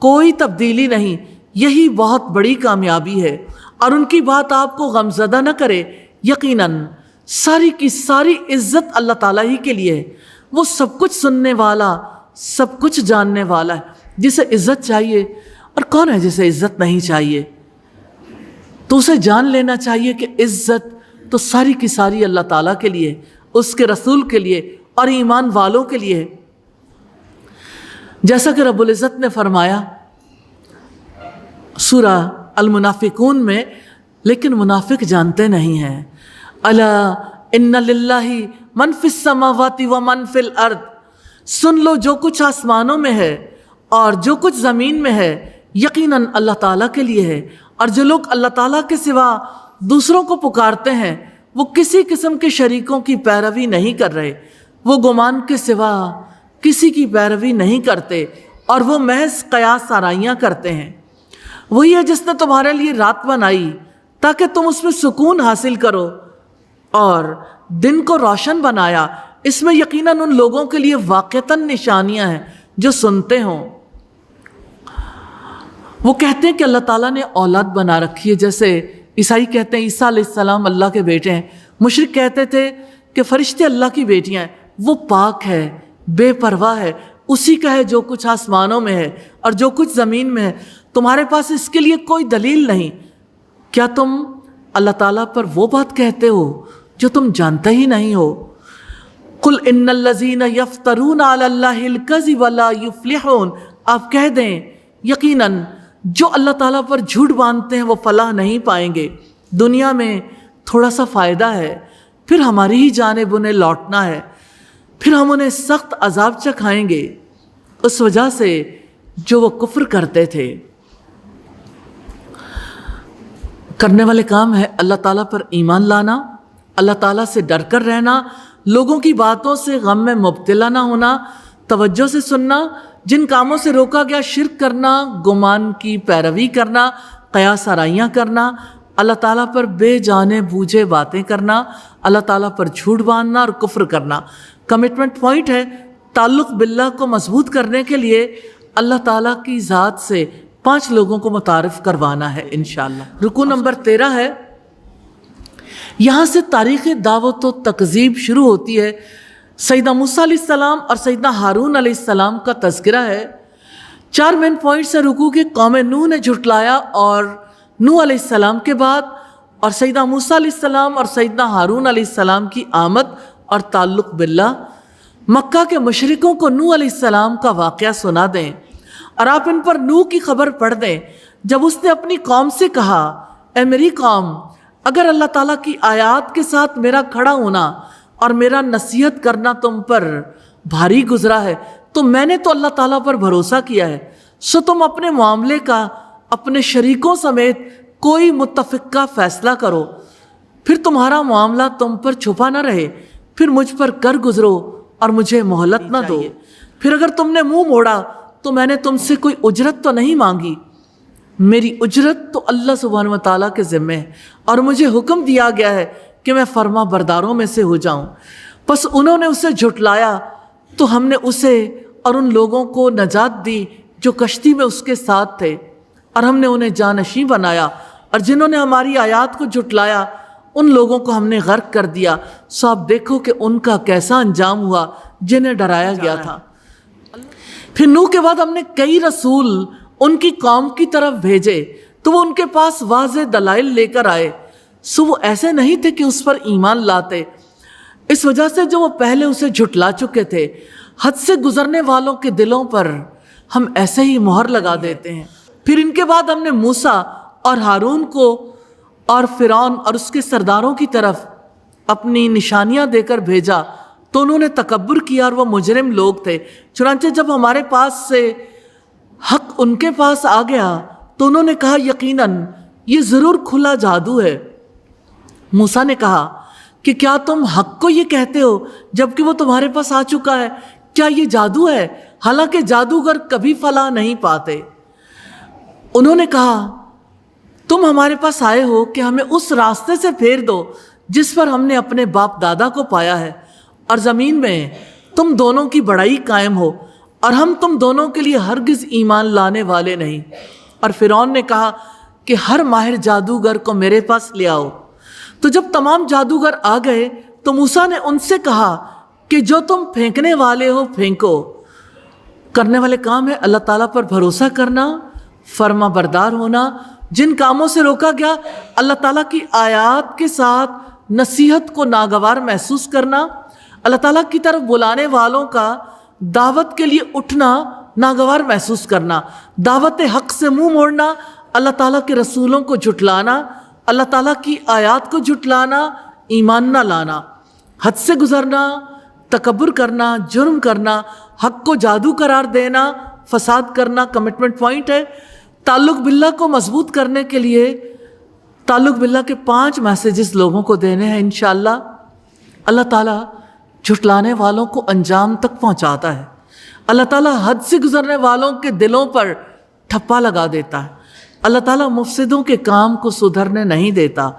کوئی تبدیلی نہیں، یہی بہت بڑی کامیابی ہے، اور ان کی بات آپ کو غمزدہ نہ کرے۔ یقیناً ساری کی ساری عزت اللہ تعالیٰ ہی کے لیے ہے، وہ سب کچھ سننے والا، سب کچھ جاننے والا ہے۔ جسے عزت چاہیے، اور کون ہے جسے عزت نہیں چاہیے، تو اسے جان لینا چاہیے کہ عزت تو ساری کی ساری اللہ تعالیٰ کے لیے، اس کے رسول کے لیے اور ایمان والوں کے لیے۔ جیسا کہ رب العزت نے فرمایا سورہ المنافقون میں، لیکن منافق جانتے نہیں ہیں۔ الا ان للہ من فی السماوات ومن فی الارض، سن لو جو کچھ آسمانوں میں ہے اور جو کچھ زمین میں ہے یقیناً اللہ تعالیٰ کے لیے ہے، اور جو لوگ اللہ تعالیٰ کے سوا دوسروں کو پکارتے ہیں وہ کسی قسم کے شریکوں کی پیروی نہیں کر رہے، وہ گمان کے سوا کسی کی پیروی نہیں کرتے، اور وہ محض قیاس آرائیاں کرتے ہیں۔ وہی ہے جس نے تمہارے لیے رات بنائی تاکہ تم اس میں سکون حاصل کرو، اور دن کو روشن بنایا۔ اس میں یقیناً ان لوگوں کے لیے واقعتاً نشانیاں ہیں جو سنتے ہوں۔ وہ کہتے ہیں کہ اللہ تعالیٰ نے اولاد بنا رکھی ہے، جیسے عیسائی کہتے ہیں عیسیٰ علیہ السلام اللہ کے بیٹے ہیں، مشرک کہتے تھے کہ فرشتے اللہ کی بیٹیاں ہیں۔ وہ پاک ہے، بے پرواہ ہے، اسی کا ہے جو کچھ آسمانوں میں ہے اور جو کچھ زمین میں ہے، تمہارے پاس اس کے لیے کوئی دلیل نہیں۔ کیا تم اللہ تعالیٰ پر وہ بات کہتے ہو جو تم جانتے ہی نہیں ہو؟ قل ان الذین یفترون علی اللہ الکذب لا یفلحون، آپ کہہ دیں یقیناً جو اللہ تعالیٰ پر جھوٹ باندھتے ہیں وہ فلاح نہیں پائیں گے، دنیا میں تھوڑا سا فائدہ ہے، پھر ہماری ہی جانب انہیں لوٹنا ہے، پھر ہم انہیں سخت عذاب چکھائیں گے اس وجہ سے جو وہ کفر کرتے تھے۔ کرنے والے کام ہے اللہ تعالیٰ پر ایمان لانا، اللہ تعالیٰ سے ڈر کر رہنا، لوگوں کی باتوں سے غم میں مبتلا نہ ہونا، توجہ سے سننا، جن کاموں سے روکا گیا شرک کرنا، گمان کی پیروی کرنا، قیاس آرائیاں کرنا، اللہ تعالیٰ پر بے جانے بوجھے باتیں کرنا، اللہ تعالیٰ پر جھوٹ باندھنا اور کفر کرنا۔ کمٹمنٹ پوائنٹ ہے تعلق باللہ کو مضبوط کرنے کے لیے اللہ تعالیٰ کی ذات سے 5 لوگوں کو متعارف کروانا ہے انشاءاللہ۔ رکوع نمبر 13 ہے، یہاں سے تاریخ دعوت و تکذیب شروع ہوتی ہے۔ سیدنا موسیٰ علیہ السلام اور سیدنا ہارون علیہ السلام کا تذکرہ ہے۔ 4 مین پوائنٹس ہیں رکوع کے۔ قوم نوح نے جھٹلایا اور نوح علیہ السلام کے بعد، اور سیدنا موسیٰ علیہ السلام اور سیدنا ہارون علیہ السلام کی آمد اور تعلق باللہ۔ مکہ کے مشرکوں کو نوح علیہ السلام کا واقعہ سنا دیں اور آپ ان پر نوح کی خبر پڑھ دیں جب اس نے اپنی قوم سے کہا، اے میری قوم، اگر اللہ تعالیٰ کی آیات کے ساتھ میرا کھڑا ہونا اور میرا نصیحت کرنا تم پر بھاری گزرا ہے تو میں نے تو اللہ تعالیٰ پر بھروسہ کیا ہے، سو تم اپنے معاملے کا اپنے شریکوں سمیت کوئی متفقہ فیصلہ کرو، پھر تمہارا معاملہ تم پر چھپا نہ رہے، پھر مجھ پر کر گزرو اور مجھے مہلت نہ دو، پھر اگر تم نے منہ موڑا تو میں نے تم سے کوئی اجرت تو نہیں مانگی، میری اجرت تو اللہ سبحانہ و تعالیٰ کے ذمے ہے اور مجھے حکم دیا گیا ہے کہ میں فرما برداروں میں سے ہو جاؤں۔ پس انہوں نے اسے جھٹلایا تو ہم نے اسے اور ان لوگوں کو نجات دی جو کشتی میں اس کے ساتھ تھے، اور ہم نے انہیں جانشین بنایا، اور جنہوں نے ہماری آیات کو جھٹلایا ان لوگوں کو ہم نے غرق کر دیا۔ سو آپ دیکھو کہ ان کا کیسا انجام ہوا جنہیں ڈرایا گیا تھا۔ پھر نوح کے بعد ہم نے کئی رسول ان کی قوم کی طرف بھیجے تو وہ ان کے پاس واضح دلائل لے کر آئے، سو وہ ایسے نہیں تھے کہ اس پر ایمان لاتے، اس وجہ سے جو وہ پہلے اسے جھٹلا چکے تھے۔ حد سے گزرنے والوں کے دلوں پر ہم ایسے ہی مہر لگا دیتے ہیں۔ پھر ان کے بعد ہم نے موسیٰ اور ہارون کو اور فرعون اور اس کے سرداروں کی طرف اپنی نشانیاں دے کر بھیجا تو انہوں نے تکبر کیا اور وہ مجرم لوگ تھے۔ چنانچہ جب ہمارے پاس سے حق ان کے پاس آ گیا تو انہوں نے کہا یقیناً یہ ضرور کھلا جادو ہے۔ موسیٰ نے کہا کہ کیا تم حق کو یہ کہتے ہو جبکہ وہ تمہارے پاس آ چکا ہے؟ کیا یہ جادو ہے؟ حالانکہ جادوگر کبھی فلاح نہیں پاتے۔ انہوں نے کہا تم ہمارے پاس آئے ہو کہ ہمیں اس راستے سے پھیر دو جس پر ہم نے اپنے باپ دادا کو پایا ہے، اور زمین میں تم دونوں کی بڑائی قائم ہو، اور ہم تم دونوں کے لیے ہرگز ایمان لانے والے نہیں۔ اور فرعون نے کہا کہ ہر ماہر جادوگر کو میرے پاس لے آؤ۔ تو جب تمام جادوگر آ گئے تو موسیٰ نے ان سے کہا کہ جو تم پھینکنے والے ہو پھینکو۔ کرنے والے کام ہے اللہ تعالیٰ پر بھروسہ کرنا، فرما بردار ہونا، جن کاموں سے روکا گیا اللہ تعالیٰ کی آیات کے ساتھ نصیحت کو ناگوار محسوس کرنا، اللہ تعالیٰ کی طرف بلانے والوں کا دعوت کے لیے اٹھنا ناگوار محسوس کرنا، دعوت حق سے منہ موڑنا، اللہ تعالیٰ کے رسولوں کو جھٹلانا، اللہ تعالیٰ کی آیات کو جھٹلانا، ایمان نہ لانا، حد سے گزرنا، تکبر کرنا، جرم کرنا، حق کو جادو قرار دینا، فساد کرنا۔ کمٹمنٹ پوائنٹ ہے تعلق باللہ کو مضبوط کرنے کے لیے تعلق باللہ کے 5 میسیجز لوگوں کو دینے ہیں انشاءاللہ۔ اللہ تعالیٰ جھٹلانے والوں کو انجام تک پہنچاتا ہے، اللہ تعالیٰ حد سے گزرنے والوں کے دلوں پر ٹھپا لگا دیتا ہے، اللہ تعالیٰ مفسدوں کے کام کو سدھرنے نہیں دیتا،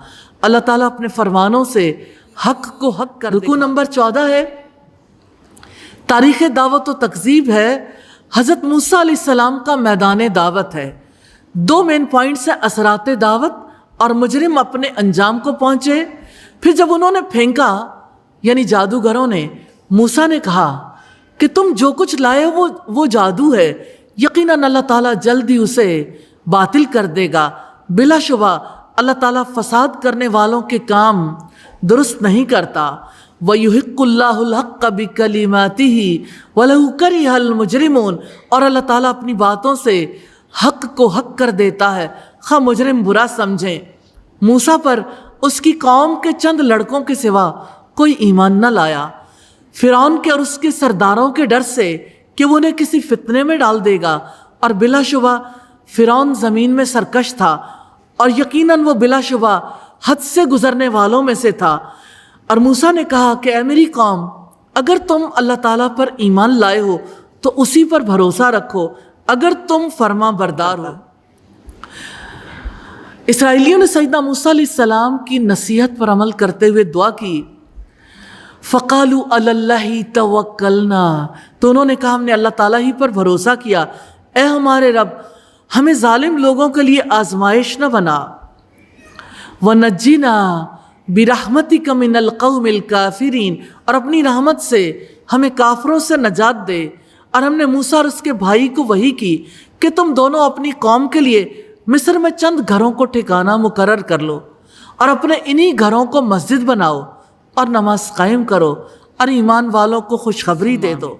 اللہ تعالیٰ اپنے فرمانوں سے حق کو حق کر دیتا۔ رکوع نمبر 14 ہے، تاریخ دعوت و تکذیب ہے، حضرت موسیٰ علیہ السلام کا میدان دعوت ہے۔ 2 مین پوائنٹس ہیں، اثرات دعوت اور مجرم اپنے انجام کو پہنچے۔ پھر جب انہوں نے پھینکا یعنی جادوگروں نے، موسیٰ نے کہا کہ تم جو کچھ لائے ہو وہ جادو ہے، یقیناً اللہ تعالیٰ جلد ہی اسے باطل کر دے گا۔ بلا شبہ اللہ تعالیٰ فساد کرنے والوں کے کام درست نہیں کرتا۔ وَيُحِقُّ اللَّهُ الْحَقَّ بِكَلِمَاتِهِ وَلَوْ كَرِهَ الْمُجْرِمُونَ، اور اللہ تعالیٰ اپنی باتوں سے حق کو حق کر دیتا ہے، خواہ مجرم برا سمجھیں۔ موسیٰ پر اس کی قوم کے چند لڑکوں کے سوا کوئی ایمان نہ لایا، فرعون کے اور اس کے سرداروں کے ڈر سے کہ وہ انہیں کسی فتنے میں ڈال دے گا، اور بلا شبہ فرعون زمین میں سرکش تھا، اور یقیناً وہ بلا شبہ حد سے گزرنے والوں میں سے تھا۔ اور موسیٰ نے کہا کہ اے میری قوم، اگر تم اللہ تعالیٰ پر ایمان لائے ہو تو اسی پر بھروسہ رکھو، اگر تم فرما بردار ہو۔ اسرائیلیوں نے سیدنا موسیٰ علیہ السلام کی نصیحت پر عمل کرتے ہوئے دعا کی، فَقَالُوا عَلَى اللَّهِ تَوَكَّلْنَا، تو انہوں نے کہا ہم نے اللہ تعالیٰ ہی پر بھروسہ کیا، اے ہمارے رب ہمیں ظالم لوگوں کے لیے آزمائش نہ بنا۔ وَنَجِّنَا بِرَحْمَتِكَ مِنَ الْقَوْمِ الْكَافِرِينَ، اور اپنی رحمت سے ہمیں کافروں سے نجات دے۔ اور ہم نے موسیٰ اور اس کے بھائی کو وحی کی کہ تم دونوں اپنی قوم کے لیے مصر میں چند گھروں کو ٹھکانہ مقرر کر لو، اور اپنے انہی گھروں کو مسجد بناؤ، اور نماز قائم کرو، اور ایمان والوں کو خوشخبری دے دو۔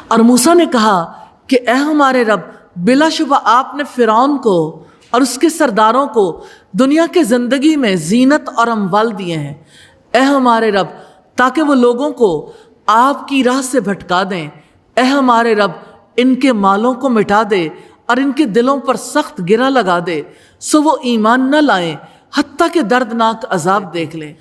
اور موسیٰ نے کہا کہ اے ہمارے رب، بلا شبہ آپ نے فرعون کو اور اس کے سرداروں کو دنیا کے زندگی میں زینت اور اموال دیے ہیں، اے ہمارے رب، تاکہ وہ لوگوں کو آپ کی راہ سے بھٹکا دیں۔ اے ہمارے رب، ان کے مالوں کو مٹا دے اور ان کے دلوں پر سخت گرہ لگا دے، سو وہ ایمان نہ لائیں حتیٰ کہ دردناک عذاب دیکھ لیں۔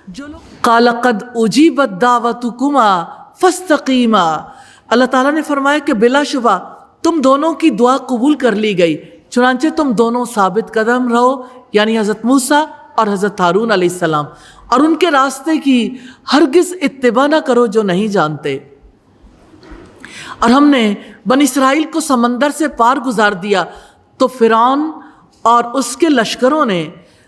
جو لوگ قَالَ قَدْ أُجِيبَتْ دَعْوَتُكُمَا فَاسْتَقِيمَا، اللہ تعالیٰ نے فرمایا کہ بلا شبہ تم دونوں کی دعا قبول کر لی گئی، چنانچہ تم دونوں ثابت قدم رہو، یعنی حضرت موسیٰ اور حضرت ہارون علیہ السلام، اور ان کے راستے کی ہرگز اتباع نہ کرو جو نہیں جانتے۔ اور ہم نے بنی اسرائیل کو سمندر سے پار گزار دیا تو فرعون اور اس کے لشکروں نے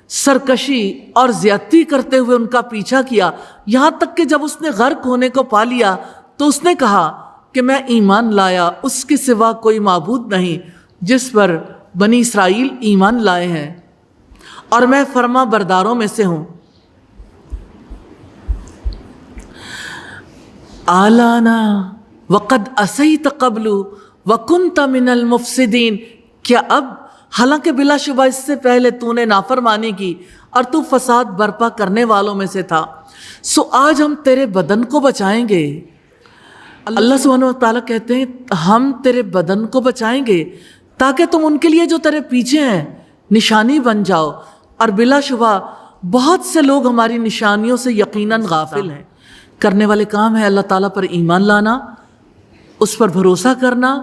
سرکشی اور زیادتی کرتے ہوئے ان کا پیچھا کیا، یہاں تک کہ جب اس نے غرق ہونے کو پا لیا تو اس نے کہا کہ میں ایمان لایا اس کے سوا کوئی معبود نہیں جس پر بنی اسرائیل ایمان لائے ہیں، اور میں فرما برداروں میں سے ہوں۔ آلانا وقد عصیت قبل وکنت من المفسدین، کیا اب، حالانکہ بلا شبہ اس سے پہلے تو نے نافرمانی کی اور تو فساد برپا کرنے والوں میں سے تھا، سو آج ہم تیرے بدن کو بچائیں گے۔ اللہ سبحانہ وتعالیٰ کہتے ہیں ہم تیرے بدن کو بچائیں گے تاکہ تم ان کے لیے جو تیرے پیچھے ہیں نشانی بن جاؤ، اور بلا شبہ بہت سے لوگ ہماری نشانیوں سے یقیناً غافل ہیں۔ کرنے والے کام ہے اللہ تعالیٰ پر ایمان لانا، اس پر بھروسہ کرنا،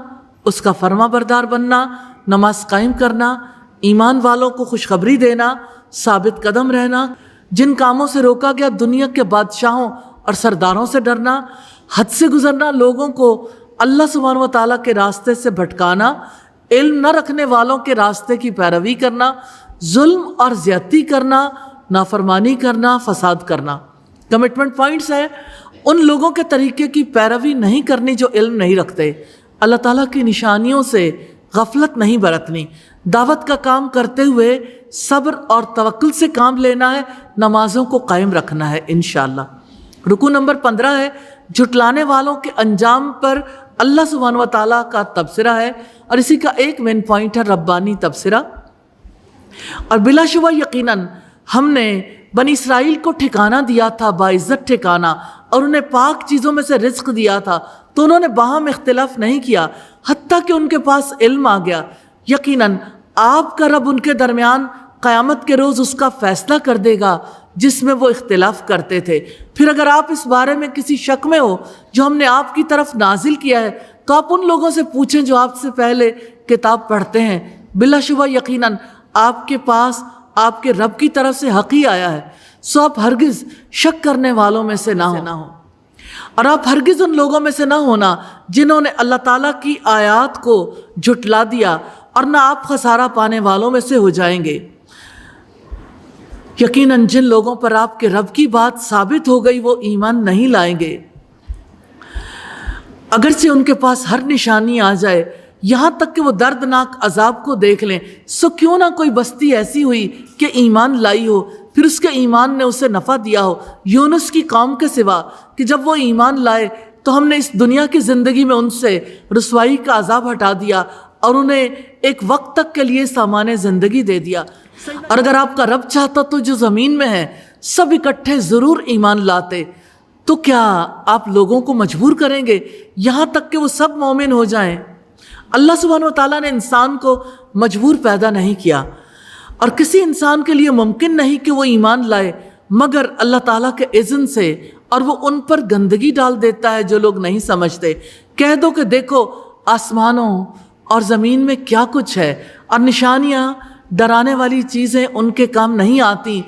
اس کا فرما بردار بننا، نماز قائم کرنا، ایمان والوں کو خوشخبری دینا، ثابت قدم رہنا، جن کاموں سے روکا گیا دنیا کے بادشاہوں اور سرداروں سے ڈرنا، حد سے گزرنا، لوگوں کو اللہ سبحانہ و تعالیٰ کے راستے سے بھٹکانا، علم نہ رکھنے والوں کے راستے کی پیروی کرنا، ظلم اور زیادتی کرنا، نافرمانی کرنا، فساد کرنا۔ کمٹمنٹ پوائنٹس ہے، ان لوگوں کے طریقے کی پیروی نہیں کرنی جو علم نہیں رکھتے، اللہ تعالیٰ کی نشانیوں سے غفلت نہیں برتنی، دعوت کا کام کرتے ہوئے صبر اور توکل سے کام لینا ہے، نمازوں کو قائم رکھنا ہے انشاءاللہ۔ رکوع نمبر 15 ہے، جھٹلانے والوں کے انجام پر اللہ سبحانہ و تعالیٰ کا تبصرہ ہے، اور اسی کا ایک مین پوائنٹ ہے ربانی تبصرہ۔ اور بلا شبہ یقیناً ہم نے بنی اسرائیل کو ٹھکانہ دیا تھا، باعزت ٹھکانہ، اور انہیں پاک چیزوں میں سے رزق دیا تھا، تو انہوں نے باہم اختلاف نہیں کیا حتیٰ کہ ان کے پاس علم آ گیا۔ یقیناً آپ کا رب ان کے درمیان قیامت کے روز اس کا فیصلہ کر دے گا جس میں وہ اختلاف کرتے تھے۔ پھر اگر آپ اس بارے میں کسی شک میں ہو جو ہم نے آپ کی طرف نازل کیا ہے تو آپ ان لوگوں سے پوچھیں جو آپ سے پہلے کتاب پڑھتے ہیں، بلا شبہ یقیناً آپ کے پاس آپ کے رب کی طرف سے حق ہی آیا ہے، سو آپ ہرگز شک کرنے والوں میں سے نہ ہو، اور آپ ہرگز ان لوگوں میں سے نہ ہونا جنہوں نے اللہ تعالیٰ کی آیات کو جھٹلا دیا، اور نہ آپ خسارہ پانے والوں میں سے ہو جائیں گے۔ یقیناً جن لوگوں پر آپ کے رب کی بات ثابت ہو گئی وہ ایمان نہیں لائیں گے۔ اگرچہ ان کے پاس ہر نشانی آ جائے، یہاں تک کہ وہ دردناک عذاب کو دیکھ لیں، سو کیوں نہ کوئی بستی ایسی ہوئی کہ ایمان لائی ہو، پھر اس کے ایمان نے اسے نفع دیا ہو، یونس کی قوم کے سوا، کہ جب وہ ایمان لائے تو ہم نے اس دنیا کی زندگی میں ان سے رسوائی کا عذاب ہٹا دیا اور انہیں ایک وقت تک کے لیے سامان زندگی دے دیا۔ اور اگر آپ کا رب چاہتا تو جو زمین میں ہے سب اکٹھے ضرور ایمان لاتے، تو کیا آپ لوگوں کو مجبور کریں گے یہاں تک کہ وہ سب مومن ہو جائیں؟ اللہ سبحانہ و تعالیٰ نے انسان کو مجبور پیدا نہیں کیا، اور کسی انسان کے لیے ممکن نہیں کہ وہ ایمان لائے مگر اللہ تعالیٰ کے اذن سے، اور وہ ان پر گندگی ڈال دیتا ہے جو لوگ نہیں سمجھتے۔ کہہ دو کہ دیکھو آسمانوں اور زمین میں کیا کچھ ہے، اور نشانیاں، ڈرانے والی چیزیں ان کے کام نہیں آتی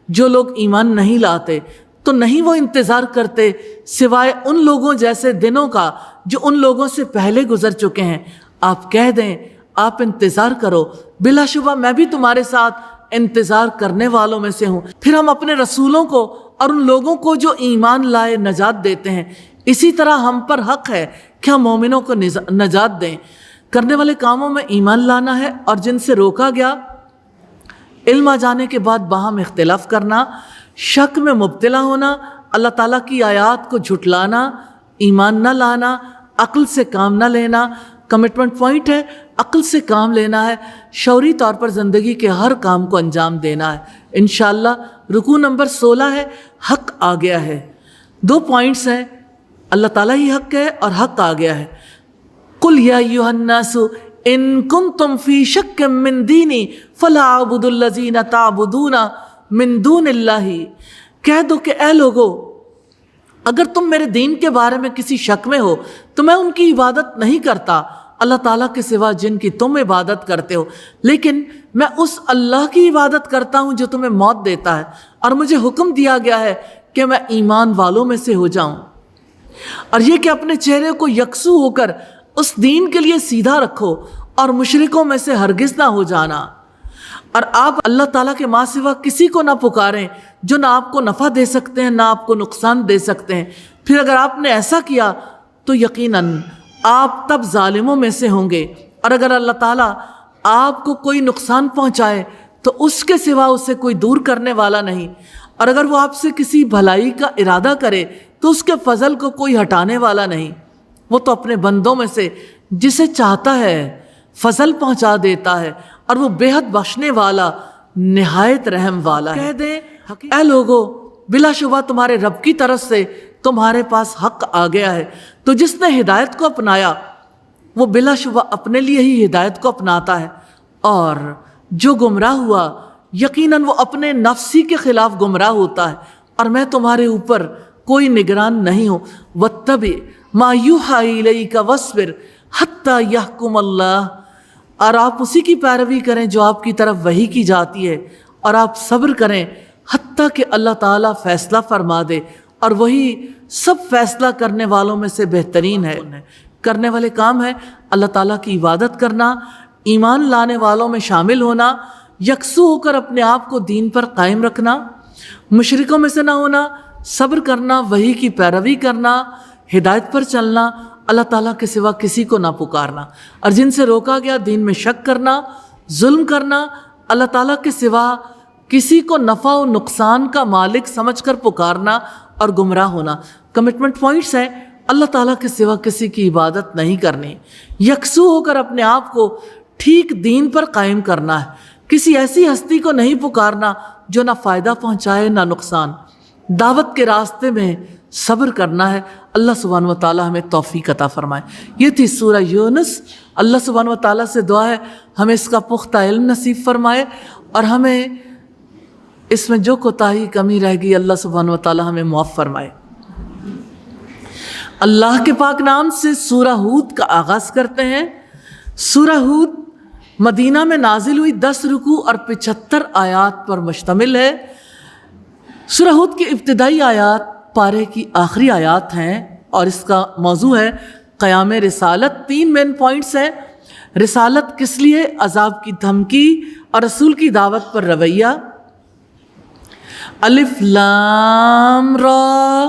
جو لوگ ایمان نہیں لاتے، تو نہیں وہ انتظار کرتے سوائے ان لوگوں جیسے دنوں کا جو ان لوگوں سے پہلے گزر چکے ہیں۔ آپ کہہ دیں آپ انتظار کرو، بلا شبہ میں بھی تمہارے ساتھ انتظار کرنے والوں میں سے ہوں۔ پھر ہم اپنے رسولوں کو اور ان لوگوں کو جو ایمان لائے نجات دیتے ہیں، اسی طرح ہم پر حق ہے کہ ہم مومنوں کو نجات دیں۔ کرنے والے کاموں میں ایمان لانا ہے، اور جن سے روکا گیا علم آ جانے کے بعد باہم اختلاف کرنا، شک میں مبتلا ہونا، اللہ تعالیٰ کی آیات کو جھٹلانا، ایمان نہ لانا، عقل سے کام نہ لینا۔ کمٹمنٹ پوائنٹ ہے، عقل سے کام لینا ہے، شعوری طور پر زندگی کے ہر کام کو انجام دینا ہے۔ انشاءاللہ رکوع نمبر 16 ہے، حق آ گیا ہے۔ 2 پوائنٹس ہیں، اللہ تعالیٰ ہی حق ہے اور حق آ گیا ہے۔ قُلْ يَا أَيُّهَا النَّاسُ إِن كُنتُمْ فِي شَكٍّ مِّن دِينِي فَلَا أَعْبُدُ الَّذِينَ تَعْبُدُونَ مِن دُونِ اللَّهِ۔ کہہ دو کہ اے لوگو، اگر تم میرے دین کے بارے میں کسی شک میں ہو تو میں ان کی عبادت نہیں کرتا اللہ تعالیٰ کے سوا جن کی تم عبادت کرتے ہو، لیکن میں اس اللہ کی عبادت کرتا ہوں جو تمہیں موت دیتا ہے، اور مجھے حکم دیا گیا ہے کہ میں ایمان والوں میں سے ہو جاؤں۔ اور یہ کہ اپنے چہرے کو یکسو ہو کر اس دین کے لیے سیدھا رکھو اور مشرکوں میں سے ہرگز نہ ہو جانا، اور آپ اللہ تعالیٰ کے ماں سوا کسی کو نہ پکاریں جو نہ آپ کو نفع دے سکتے ہیں نہ آپ کو نقصان دے سکتے ہیں۔ پھر اگر آپ نے ایسا کیا تو یقیناً آپ تب ظالموں میں سے ہوں گے، اور اگر اللہ تعالیٰ آپ کو کوئی نقصان پہنچائے تو اس کے سوا اسے کوئی دور کرنے والا نہیں، اور اگر وہ آپ سے کسی بھلائی کا ارادہ کرے تو اس کے فضل کو کوئی ہٹانے والا نہیں۔ وہ تو اپنے بندوں میں سے جسے چاہتا ہے فضل پہنچا دیتا ہے، اور وہ بے حد بخشنے والا نہایت رحم والا ہے۔ کہہ دیں اے لوگو، بلا شبہ تمہارے رب کی طرف سے تمہارے پاس حق آ گیا ہے، تو جس نے ہدایت کو اپنایا وہ بلا شبہ اپنے لیے ہی ہدایت کو اپناتا ہے، اور جو گمراہ ہوا یقیناً وہ اپنے نفسی کے خلاف گمراہ ہوتا ہے، اور میں تمہارے اوپر کوئی نگران نہیں ہوں۔ واتبع ما یوحی الیک واصبر حتی یحکم اللہ، اور آپ اسی کی پیروی کریں جو آپ کی طرف وحی کی جاتی ہے، اور آپ صبر کریں حتیٰ کہ اللہ تعالیٰ فیصلہ فرما دے، اور وہی سب فیصلہ کرنے والوں میں سے بہترین ہے۔ کرنے والے کام ہے اللہ تعالیٰ کی عبادت کرنا، ایمان لانے والوں میں شامل ہونا، یکسو ہو کر اپنے آپ کو دین پر قائم رکھنا، مشرکوں میں سے نہ ہونا، صبر کرنا، وحی کی پیروی کرنا، ہدایت پر چلنا، اللہ تعالیٰ کے سوا کسی کو نہ پکارنا، اور جن سے روکا گیا دین میں شک کرنا، ظلم کرنا، اللہ تعالیٰ کے سوا کسی کو نفع و نقصان کا مالک سمجھ کر پکارنا اور گمراہ ہونا۔ کمٹمنٹ پوائنٹس ہیں، اللہ تعالیٰ کے سوا کسی کی عبادت نہیں کرنی، یکسو ہو کر اپنے آپ کو ٹھیک دین پر قائم کرنا ہے، کسی ایسی ہستی کو نہیں پکارنا جو نہ فائدہ پہنچائے نہ نقصان، دعوت کے راستے میں صبر کرنا ہے۔ اللہ سبحانہ و تعالیٰ ہمیں توفیق عطا فرمائے۔ یہ تھی سورہ یونس۔ اللہ سبحانہ و تعالیٰ سے دعا ہے ہمیں اس کا پختہ علم نصیب فرمائے، اور ہمیں اس میں جو کوتاہی کمی رہ گئی اللہ سبحانہ و تعالیٰ ہمیں معاف فرمائے۔ اللہ کے پاک نام سے سورہ ہود کا آغاز کرتے ہیں۔ سورہ ہود مدینہ میں نازل ہوئی، 10 رکوع اور 75 آیات پر مشتمل ہے۔ سورہ ہود کی ابتدائی آیات پارے کی آخری آیات ہیں، اور اس کا موضوع ہے قیام رسالت۔ 3 مین پوائنٹس ہیں۔ رسالت کس لیے، عذاب کی دھمکی اور رسول کی دعوت پر رویہ۔ الف لام را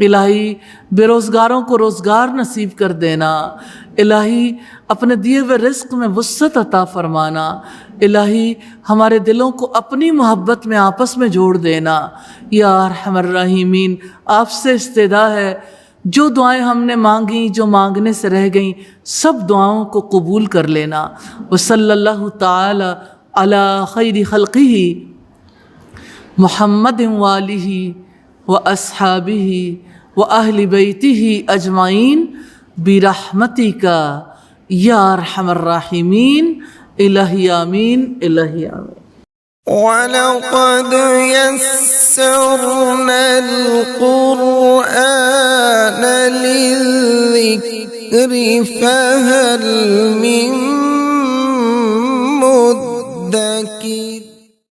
الہی بے روزگاروں کو روزگار نصیب کر دینا، الہی اپنے دیے ہوئے رزق میں وسعت عطا فرمانا، الہی ہمارے دلوں کو اپنی محبت میں آپس میں جوڑ دینا۔ یا ارحم الراحمین، آپ سے استدعا ہے جو دعائیں ہم نے مانگیں، جو مانگنے سے رہ گئیں، سب دعاؤں کو قبول کر لینا۔ وصلی اللہ تعالی علی خیر خلقہ محمد وآلہ واصحابہ واہل بیتہ اجمعین برحمتک یا ارحم الراحمین۔ الہی آمین، الہی آمین۔ وَلَقَدْ يَسَّرْنَا الْقُرْآنَ لِلذِّكْرِ فَهَلْ مِن